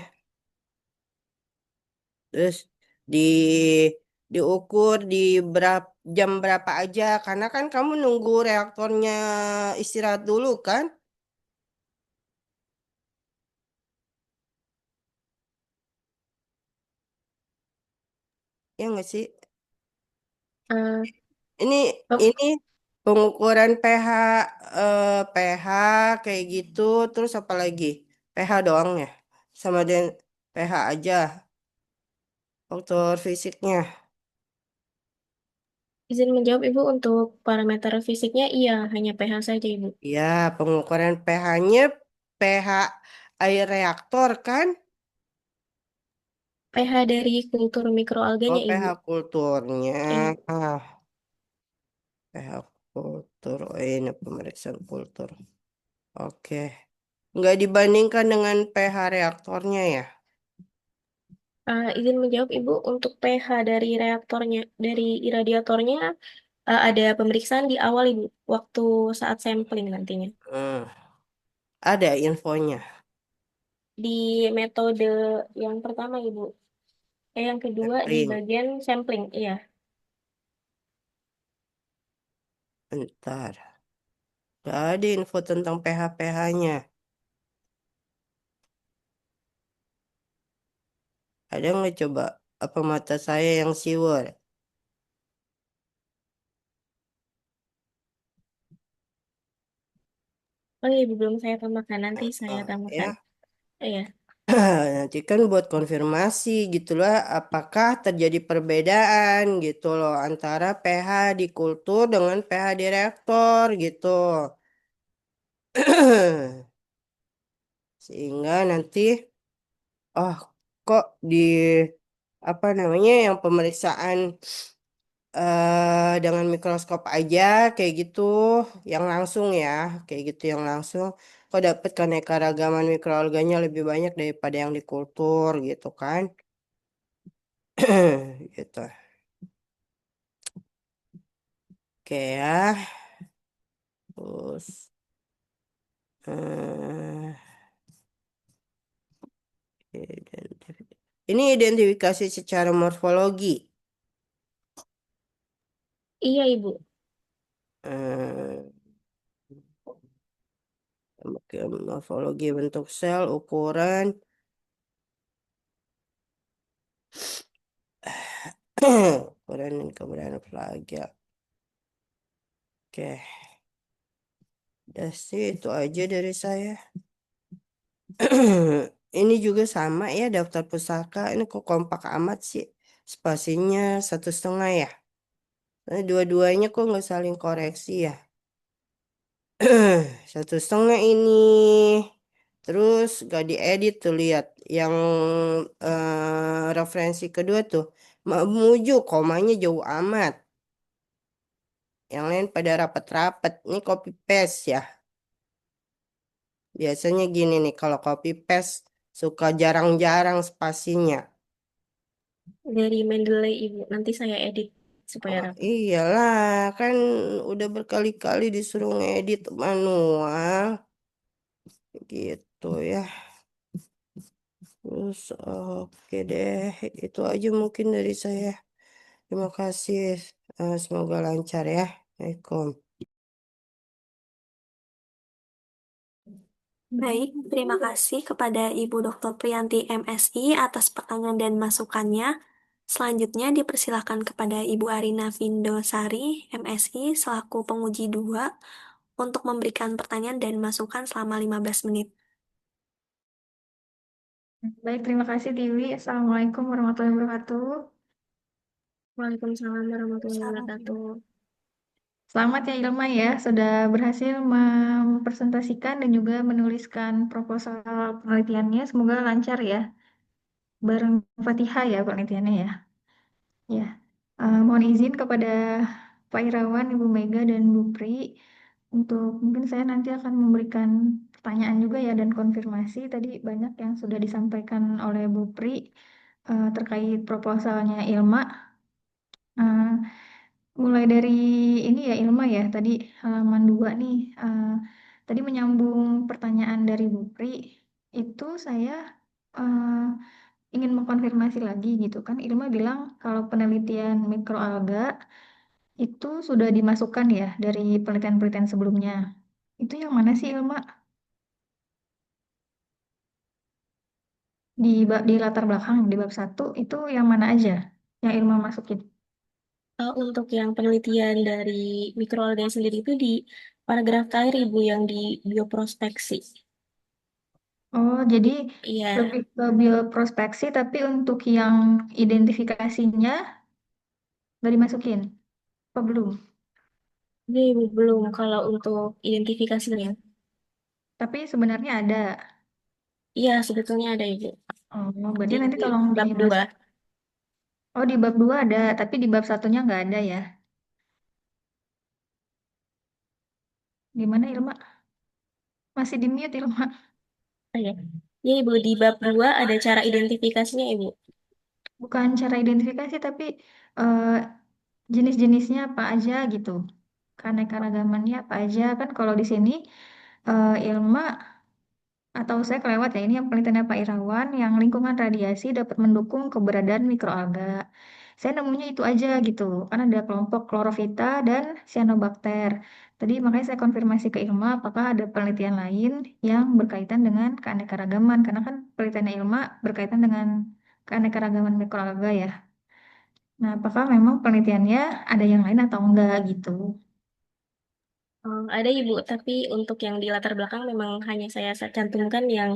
Terus di diukur di berapa jam berapa aja karena kan kamu nunggu reaktornya istirahat dulu kan? Ya nggak sih? Eh, Ini oh, ini pengukuran pH pH kayak gitu terus apa lagi? pH doang ya? Sama dengan pH aja faktor fisiknya. izin menjawab, Ibu, untuk parameter fisiknya, iya, hanya pH saja, Ibu. Ya, pengukuran pH-nya pH air reaktor kan? pH dari kultur Oh, mikroalganya, pH Ibu. kulturnya. Iya. pH kultur. Oh, ini pemeriksaan kultur. Oke. Nggak dibandingkan dengan pH reaktornya ya? Izin menjawab, Ibu, untuk pH dari reaktornya, dari iradiatornya, ada pemeriksaan di awal, Ibu, waktu saat sampling nantinya. Hmm, ada infonya. Di metode yang pertama, Ibu. Yang kedua di Sampling. bagian sampling, iya. Bentar. Nggak ada info tentang pH-pH-nya. Ada nggak coba? Apa mata saya yang siwar? Oh iya, Ibu, belum saya tambahkan. Nanti saya tambahkan. Ya. Iya. Nanti kan buat konfirmasi gitulah apakah terjadi perbedaan gitu loh antara pH di kultur dengan pH di reaktor gitu. Sehingga nanti, oh kok di apa namanya yang pemeriksaan dengan mikroskop aja kayak gitu, yang langsung ya, kayak gitu yang langsung, kok dapet keanekaragaman mikroalganya lebih banyak daripada yang di kultur gitu kan, gitu. Oke ya, terus eh, ini identifikasi secara morfologi. Iya, Ibu. Eh, Oke, morfologi bentuk sel, ukuran, ukuran dan keberadaan flagel. Oke, udah sih itu aja dari saya. Ini juga sama ya daftar pusaka. Ini kok kompak amat sih. Spasinya 1,5 ya. Dua-duanya kok nggak saling koreksi ya. 1,5 ini. Terus gak diedit tuh lihat. Yang referensi kedua tuh. Memuju komanya jauh amat. Yang lain pada rapat-rapat. Ini copy paste ya. Biasanya gini nih kalau copy paste suka jarang-jarang spasinya. Dari Mendeley, Ibu. Nanti saya edit supaya Oh rapi. iyalah, kan udah berkali-kali disuruh ngedit manual, gitu ya. Terus oke deh, itu aja mungkin dari saya. Terima kasih, semoga lancar ya. Assalamualaikum. Baik, terima kasih kepada Ibu Dr. Priyanti MSI atas pertanyaan dan masukannya. Selanjutnya dipersilakan kepada Ibu Arina Vindosari, MSI, selaku penguji 2, untuk memberikan pertanyaan dan masukan selama 15 menit. Baik, terima kasih Tiwi. Assalamualaikum warahmatullahi wabarakatuh. Waalaikumsalam warahmatullahi wabarakatuh. Selamat ya Ilma ya, sudah berhasil mempresentasikan dan juga menuliskan proposal penelitiannya. Semoga lancar ya, bareng Fatihah ya penelitiannya ya. Ya, mohon izin kepada Pak Irawan, Ibu Mega, dan Bu Pri untuk mungkin saya nanti akan memberikan pertanyaan juga ya dan konfirmasi. Tadi banyak yang sudah disampaikan oleh Bu Pri terkait proposalnya Ilma. Eh, Mulai dari ini ya Ilma ya, tadi halaman 2 nih. Tadi menyambung pertanyaan dari Bu Pri, itu saya eh, ingin mengkonfirmasi lagi gitu kan. Ilma bilang kalau penelitian mikroalga itu sudah dimasukkan ya dari penelitian-penelitian sebelumnya. Itu yang mana sih Ilma? Di latar belakang, di bab 1, itu yang mana aja yang Ilma masukin? Untuk yang penelitian dari mikroalga sendiri itu di paragraf terakhir, Ibu, yang di bioprospeksi. Oh, jadi Iya, lebih ke bioprospeksi, tapi untuk yang identifikasinya nggak dimasukin? Apa belum? ini Ibu belum kalau untuk identifikasinya. Tapi sebenarnya ada. Iya, sebetulnya ada, Ibu. Oh, berarti Di nanti tolong bab dimas. 2. Oh, di bab 2 ada, tapi di bab satunya nggak ada ya. Gimana Ilma? Masih di mute Ilma? Oh, ya. Ya, Ibu, di bab 2 ada cara identifikasinya, Ibu. Bukan cara identifikasi, tapi eh, jenis-jenisnya apa aja gitu. Keanekaragamannya apa aja. Kan kalau di sini Ilma atau saya kelewat ya, ini yang penelitiannya Pak Irawan, yang lingkungan radiasi dapat mendukung keberadaan mikroalga. Saya nemunya itu aja gitu, karena ada kelompok klorofita dan cyanobacter. Tadi makanya saya konfirmasi ke Ilma, apakah ada penelitian lain yang berkaitan dengan keanekaragaman, karena kan penelitiannya Ilma berkaitan dengan keanekaragaman mikroalga ya. Nah, apakah memang penelitiannya ada yang lain atau enggak gitu? Ada, Ibu, tapi untuk yang di latar belakang memang hanya saya cantumkan yang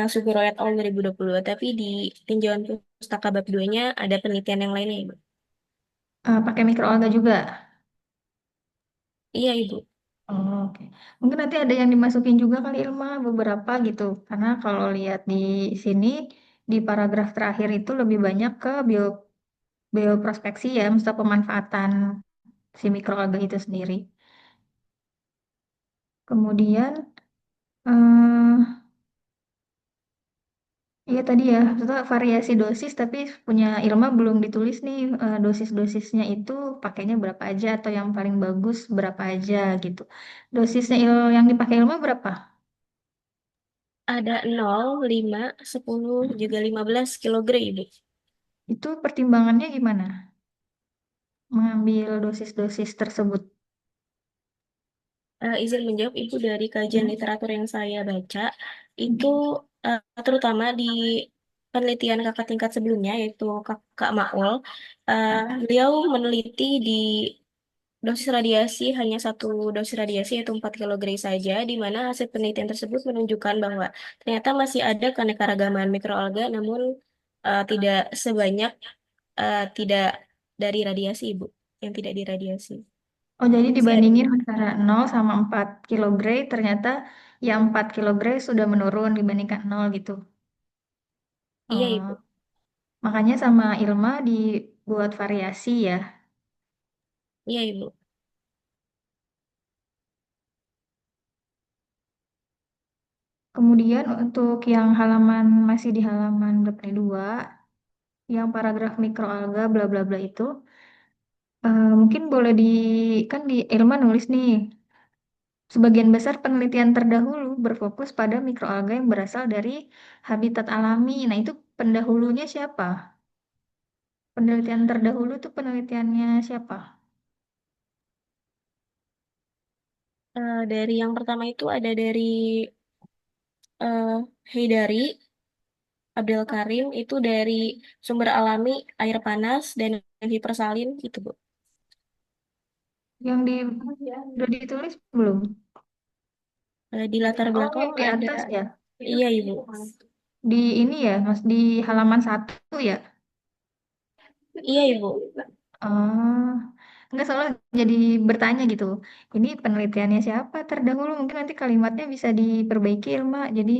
Sugoro et al. 2022, tapi di tinjauan pustaka bab 2-nya ada penelitian yang lainnya, Ibu. Pakai mikroalga juga? Iya, Ibu. Oh, oke. Mungkin nanti ada yang dimasukin juga kali Ilma beberapa gitu. Karena kalau lihat di sini di paragraf terakhir itu lebih banyak ke bioprospeksi ya, maksudnya pemanfaatan si mikroalga itu sendiri. Kemudian eh iya tadi ya, maksudnya variasi dosis tapi punya Ilma belum ditulis nih dosis-dosisnya itu pakainya berapa aja atau yang paling bagus berapa aja gitu. Dosisnya yang dipakai Ilma berapa? Ada 0, 5, 10, juga 15 kilogram, Ibu. Itu pertimbangannya gimana? Mengambil dosis-dosis tersebut. Izin menjawab, Ibu, dari kajian Hmm. literatur yang saya baca, itu terutama di penelitian kakak tingkat sebelumnya, yaitu Kak Maul, beliau meneliti di dosis radiasi, hanya satu dosis radiasi, yaitu 4 kilogram saja, di mana hasil penelitian tersebut menunjukkan bahwa ternyata masih ada keanekaragaman mikroalga, namun tidak sebanyak, tidak dari radiasi, Ibu, yang tidak diradiasi. Oh, jadi Masih ada. dibandingin antara 0 sama 4 kilogram, ternyata yang 4 kilogram sudah menurun dibandingkan 0 gitu. Iya, Oh, Ibu. makanya sama Ilma dibuat variasi ya. Iya, Ibu. Kemudian untuk yang halaman masih di halaman berapa nih? 2, yang paragraf mikroalga bla bla bla itu mungkin boleh kan di Ilma nulis nih sebagian besar penelitian terdahulu berfokus pada mikroalga yang berasal dari habitat alami. Nah, itu pendahulunya siapa? Penelitian terdahulu itu penelitiannya siapa? Dari yang pertama itu ada dari Haidari Abdul Karim, itu dari sumber alami air panas dan hipersalin itu, Bu. Yang udah ditulis belum? Di latar Oh, belakang yang di ada, atas ya. iya, Ibu. Di ini ya, Mas, di halaman 1 ya. Iya, Ibu. Oh, enggak salah jadi bertanya gitu. Ini penelitiannya siapa terdahulu? Mungkin nanti kalimatnya bisa diperbaiki, Ilma. Jadi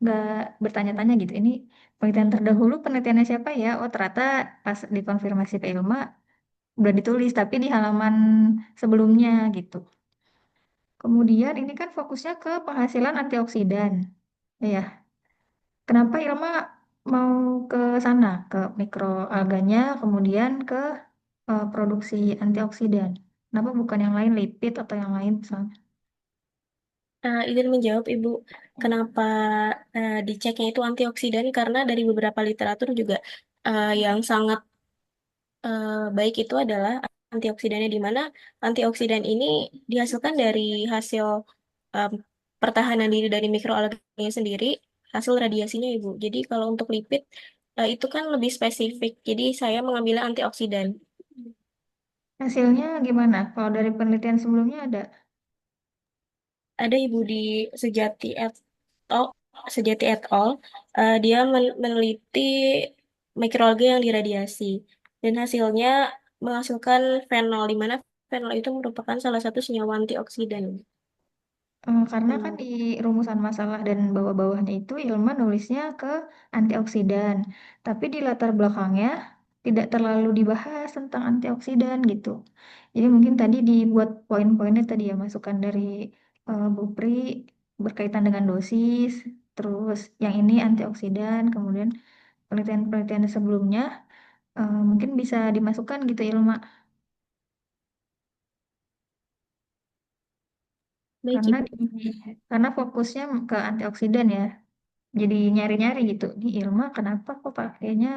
nggak bertanya-tanya gitu. Ini penelitian terdahulu penelitiannya siapa ya? Oh, ternyata pas dikonfirmasi ke Ilma udah ditulis, tapi di halaman sebelumnya gitu. Kemudian ini kan fokusnya ke penghasilan antioksidan. Ya, kenapa Ilma mau ke sana, ke mikroalganya, kemudian ke produksi antioksidan? Kenapa bukan yang lain, lipid atau yang lain misalnya? Izin menjawab, Ibu, kenapa diceknya itu antioksidan, karena dari beberapa literatur juga yang sangat baik itu adalah antioksidannya, di mana antioksidan ini dihasilkan dari hasil em, pertahanan diri dari mikroalganya sendiri, hasil radiasinya, Ibu. Jadi kalau untuk lipid itu kan lebih spesifik. Jadi saya mengambilnya antioksidan. Hasilnya gimana? Kalau dari penelitian sebelumnya ada. Ada, Ibu, di Sejati et al. Sejati et al. Dia meneliti mikroalga yang diradiasi, dan hasilnya menghasilkan fenol, di mana fenol itu merupakan salah satu senyawa antioksidan. Karena kan di rumusan masalah dan bawah-bawahnya itu Ilma nulisnya ke antioksidan. Tapi di latar belakangnya tidak terlalu dibahas tentang antioksidan gitu. Jadi mungkin tadi dibuat poin-poinnya tadi ya masukan dari Bu Pri berkaitan dengan dosis, terus yang ini antioksidan, kemudian penelitian-penelitian sebelumnya mungkin bisa dimasukkan gitu Ilma. Baik, Karena Ibu. karena fokusnya ke antioksidan ya. Jadi nyari-nyari gitu di Ilma kenapa kok pakainya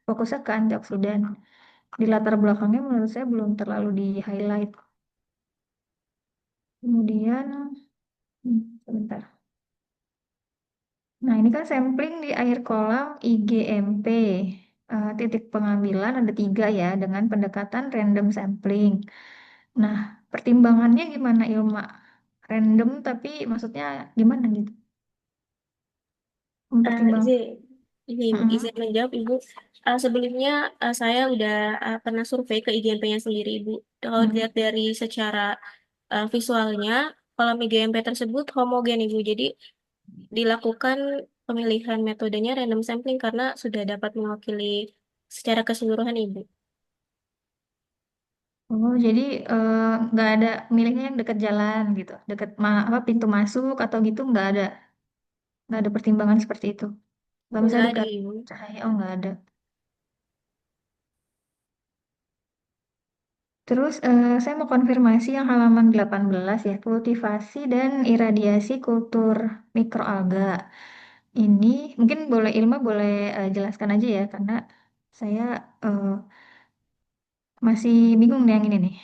fokusnya ke antioksidan. Di latar belakangnya menurut saya belum terlalu di highlight. Kemudian sebentar. Nah, ini kan sampling di akhir kolam IGMP. Titik pengambilan ada 3 ya dengan pendekatan random sampling. Nah, pertimbangannya gimana Ilma? Random tapi maksudnya gimana gitu? Mempertimbang. Izin, ini, Ibu, Mm-mm. izin menjawab, Ibu. Sebelumnya saya udah pernah survei ke IGNP-nya sendiri, Ibu. Kalau Mm. dilihat dari secara visualnya, kolam IGMP tersebut homogen, Ibu. Jadi dilakukan pemilihan metodenya random sampling karena sudah dapat mewakili secara keseluruhan, Ibu. Oh, jadi nggak ada milihnya yang dekat jalan gitu, dekat apa pintu masuk atau gitu nggak ada pertimbangan seperti itu. Nggak Nggak misalnya ada, dekat Ibu. cahaya, oh nggak ada. Terus saya mau konfirmasi yang halaman 18 ya, kultivasi dan iradiasi kultur mikroalga. Ini mungkin boleh Ilma boleh jelaskan aja ya, karena saya eh, masih bingung nih yang ini nih.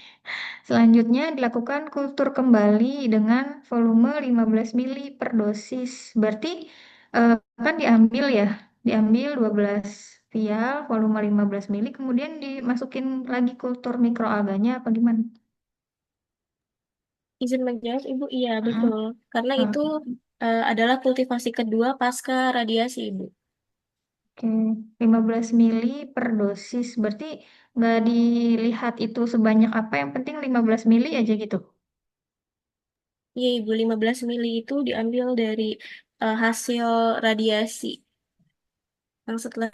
Selanjutnya dilakukan kultur kembali dengan volume 15 mili per dosis. Berarti eh, kan diambil 12 vial volume 15 mili, kemudian dimasukin lagi kultur mikroalganya apa gimana? Izin menjawab, Ibu, iya Mm-mm. betul. Karena itu adalah kultivasi kedua pasca radiasi, Ibu. Oke, 15 mili per dosis. Berarti nggak dilihat itu sebanyak apa, yang penting 15 mili aja gitu. Iya, Ibu, 15 mili itu diambil dari hasil radiasi yang setelah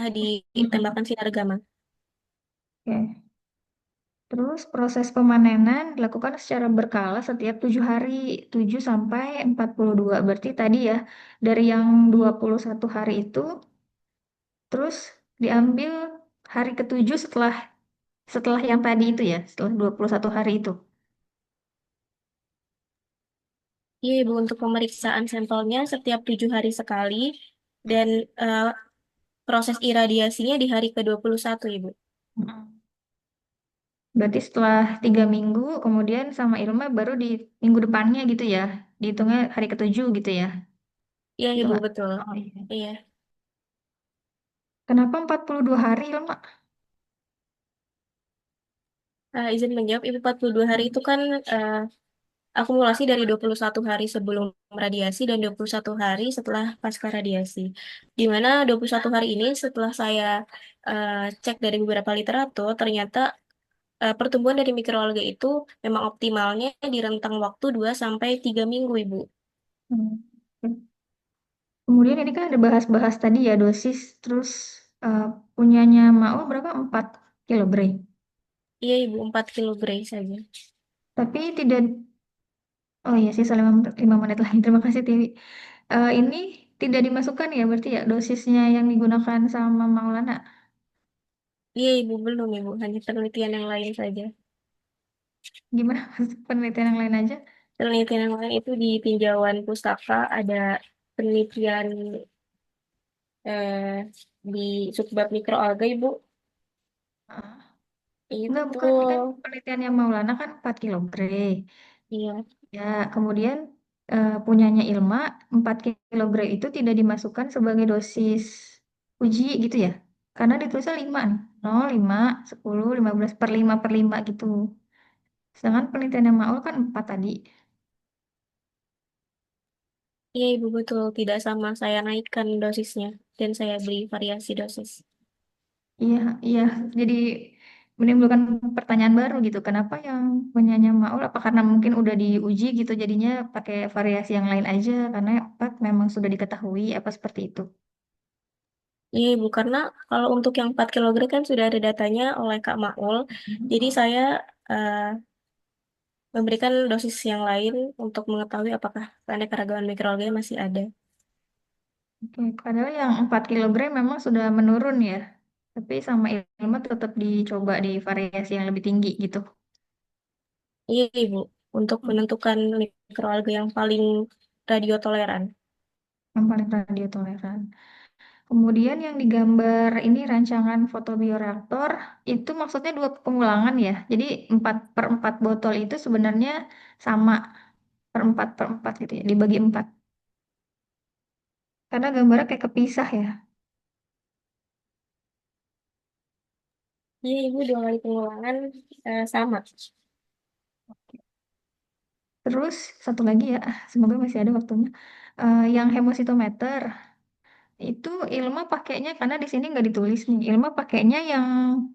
Mm-mm. ditembakkan sinar gamma. Oke. Terus proses pemanenan dilakukan secara berkala setiap 7 hari, 7 sampai 42. Berarti tadi ya, dari yang 21 hari itu, terus diambil hari ketujuh setelah setelah yang tadi itu ya, setelah 21 hari itu. Iya, Ibu, untuk pemeriksaan sampelnya setiap 7 hari sekali dan eh, proses iradiasinya di hari ke-21, Ibu. Mm. Berarti setelah 3 minggu, kemudian sama Ilma baru di minggu depannya gitu ya, dihitungnya hari ketujuh gitu ya. Iya, Gitu Ibu, nggak? betul. Oh iya. Iya. Kenapa 42 hari Ilma? Izin menjawab, Ibu, 42 hari itu kan eh, akumulasi dari 21 hari sebelum radiasi dan 21 hari setelah pasca radiasi. Di mana 21 hari ini setelah saya cek dari beberapa literatur, ternyata pertumbuhan dari mikroalga itu memang optimalnya di rentang waktu 2 sampai 3 minggu, Ibu. Hmm. Kemudian ini kan ada bahas-bahas tadi ya dosis, terus eh, punyanya Maul berapa? 4 kg. Iya, Ibu, 4 kilo gray saja. Tapi tidak, oh iya sisa 5 menit lagi. Terima kasih Tiwi. Ini tidak dimasukkan ya berarti ya dosisnya yang digunakan sama Maulana. Iya, Ibu, belum, Ibu. Hanya penelitian yang lain saja. Gimana penelitian yang lain aja? Penelitian yang lain itu di tinjauan pustaka ada penelitian eh, di subbab mikroalga, Ibu. Ah, enggak, Itu, bukan. Ini kan penelitiannya Maulana kan 4 kg. iya. Ya, kemudian punyanya Ilma 4 kg itu tidak dimasukkan sebagai dosis uji gitu ya. Karena ditulisnya 5 nih. 0, 5, 10, 15 per 5 gitu. Sedangkan penelitiannya Maul kan 4 tadi. Iya, Ibu, betul. Tidak sama, saya naikkan dosisnya dan saya beri variasi dosis. Iya, iya. Jadi menimbulkan pertanyaan baru gitu. Kenapa yang punyanya Maul? Apa karena mungkin udah diuji gitu jadinya pakai variasi yang lain aja karena 4 memang sudah diketahui apa seperti itu. Iya, Ibu, karena kalau untuk yang 4 kilogram kan sudah ada datanya oleh Kak Maul. Jadi saya eh, memberikan dosis yang lain untuk mengetahui apakah keanekaragaman mikroalga masih ada. Oke, padahal yang 4 kg memang sudah menurun ya. Tapi sama Ilmu tetap dicoba di variasi yang lebih tinggi gitu. Iya, Ibu, untuk menentukan mikroalga yang paling radiotoleran. Yang paling radio toleran. Kemudian yang digambar ini rancangan fotobioreaktor itu maksudnya 2 pengulangan ya. Jadi 4/4 botol itu sebenarnya sama per 4 gitu ya, dibagi 4. Karena gambarnya kayak kepisah ya. Iya, Ibu, 2 kali pengulangan sama. Terus satu lagi ya, semoga masih ada waktunya. Yang hemositometer itu Ilma pakainya karena di sini nggak ditulis nih. Ilma pakainya yang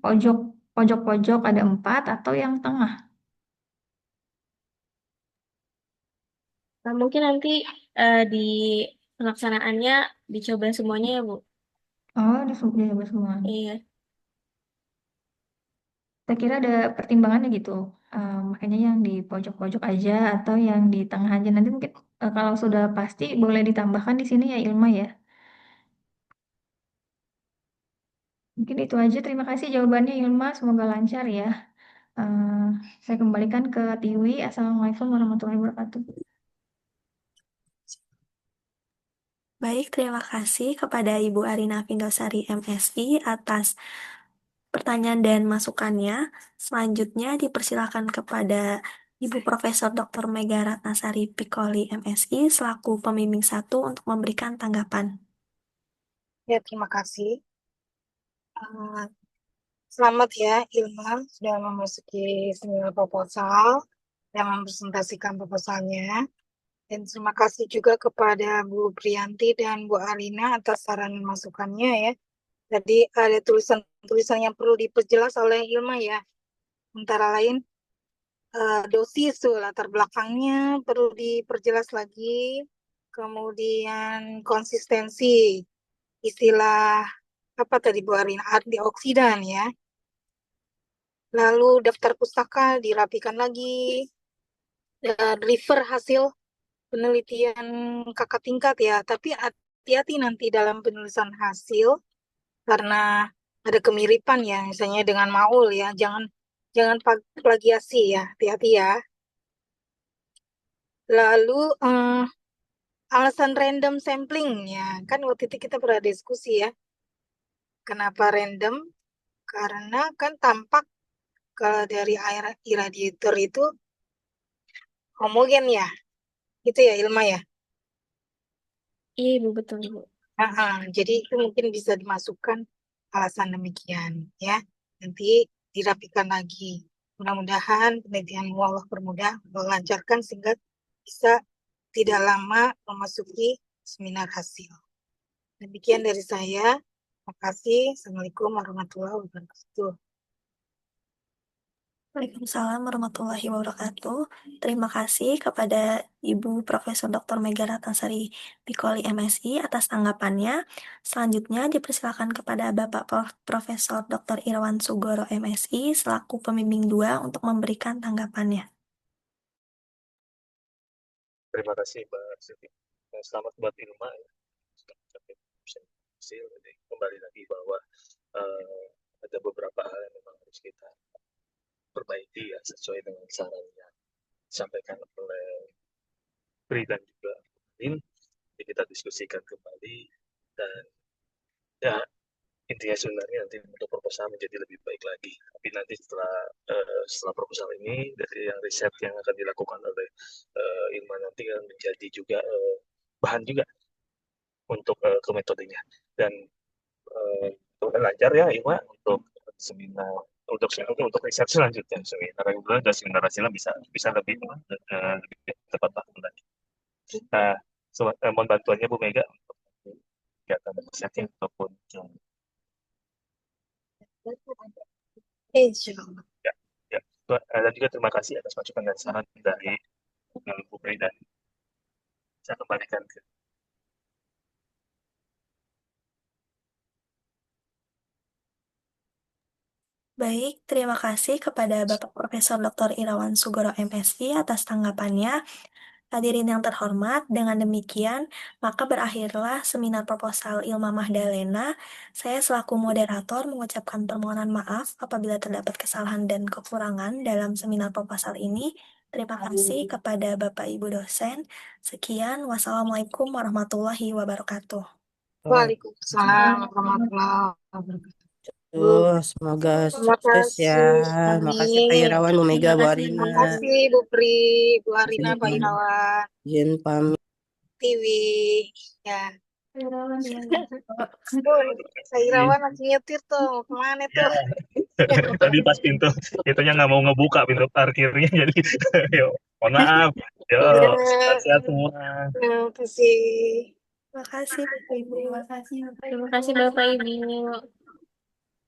pojok pojok ada 4 atau yang tengah. Nah, mungkin nanti di pelaksanaannya dicoba semuanya ya, Bu. Oh, dicoba semua. Iya. Saya kira ada pertimbangannya gitu. Makanya yang di pojok-pojok aja atau yang di tengah aja. Nanti mungkin kalau sudah pasti boleh ditambahkan di sini ya Ilma ya. Mungkin itu aja. Terima kasih jawabannya Ilma. Semoga lancar ya. Eh, saya kembalikan ke Tiwi. Assalamualaikum warahmatullahi wabarakatuh. Baik, terima kasih kepada Ibu Arina Vindosari MSI atas pertanyaan dan masukannya. Selanjutnya dipersilakan kepada Ibu Profesor Dr. Mega Ratnasari Pikoli MSI selaku pembimbing 1 untuk memberikan tanggapan. Ya, terima kasih. Eh, Selamat ya, Ilma, sudah memasuki seminar proposal dan mempresentasikan proposalnya. Dan terima kasih juga kepada Bu Priyanti dan Bu Alina atas saran dan masukannya ya. Jadi ada tulisan-tulisan yang perlu diperjelas oleh Ilma ya. Antara lain dosis tuh latar belakangnya perlu diperjelas lagi. Kemudian konsistensi istilah apa tadi Bu Alina, antioksidan ya. Lalu daftar pustaka dirapikan lagi, dan refer hasil penelitian kakak tingkat ya. Tapi hati-hati nanti dalam penulisan hasil karena ada kemiripan ya, misalnya dengan Maul ya. Jangan plagiasi ya, hati-hati ya. Lalu alasan random sampling ya, kan waktu itu kita pernah diskusi ya. Kenapa random? Karena kan tampak kalau dari air irradiator itu homogen ya. Itu ya Ilma ya. Iya, Ibu, betul, Bu. Jadi itu mungkin bisa dimasukkan alasan demikian ya. Nanti dirapikan lagi. Mudah-mudahan penelitian Allah permudah melancarkan sehingga bisa tidak lama memasuki seminar hasil. Demikian dari saya. Terima kasih. Assalamualaikum warahmatullahi wabarakatuh. Waalaikumsalam warahmatullahi wabarakatuh. Terima kasih kepada Ibu Profesor Dr. Mega Ratnasari Pikoli MSI atas tanggapannya. Selanjutnya dipersilakan kepada Bapak Profesor Dr. Irwan Sugoro MSI selaku pembimbing 2 untuk memberikan tanggapannya. Terima kasih Mbak Siti. Selamat buat Ilma ya. Sudah mencapai hasil. Jadi kembali lagi bahwa ada beberapa hal yang memang harus kita perbaiki ya sesuai dengan saran yang disampaikan oleh Pri dan juga Lin. Jadi kita diskusikan kembali dan ya intinya sebenarnya nanti untuk proposal menjadi lebih baik lagi. Tapi nanti setelah proposal ini dari yang riset yang akan dilakukan oleh Ilma nanti akan menjadi juga bahan juga untuk ke metodenya. Dan lancar ya Ilma untuk seminar untuk riset selanjutnya seminar reguler dan seminar hasilnya bisa lebih tepat waktu lagi. Nah, mohon bantuannya Bu Mega untuk kegiatan risetnya ataupun Insya Allah. ya, ya. Dan juga terima kasih atas masukan dan saran dari Bu Pri dan saya kembalikan ke Baik, terima kasih kepada Bapak Profesor Dr. Irawan Sugoro MSI atas tanggapannya. Hadirin yang terhormat, dengan demikian, maka berakhirlah seminar proposal Ilma Mahdalena. Saya selaku moderator mengucapkan permohonan maaf apabila terdapat kesalahan dan kekurangan dalam seminar proposal ini. Terima kasih kepada Bapak Ibu dosen. Sekian, wassalamualaikum warahmatullahi wabarakatuh. Waalaikumsalam warahmatullahi wabarakatuh. Semoga Terima sukses ya. kasih. Makasih Pak Irawan, Bu Mega, Bu Arina. Terima kasih Bu Pri, Bu Arina, Pak Izin Irawan, izin pamit. Tiwi. Ya. Tuh, Pak Iya. Irawan lagi nyetir tuh. Mau kemana tuh? Tadi pas pintunya nggak mau ngebuka pintu parkirnya jadi yuk mohon maaf yuk sehat semua. Terima kasih. Terima kasih, Bapak Ibu. Terima kasih Bapak Ibu.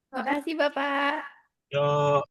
Makasih Bapak. Yuk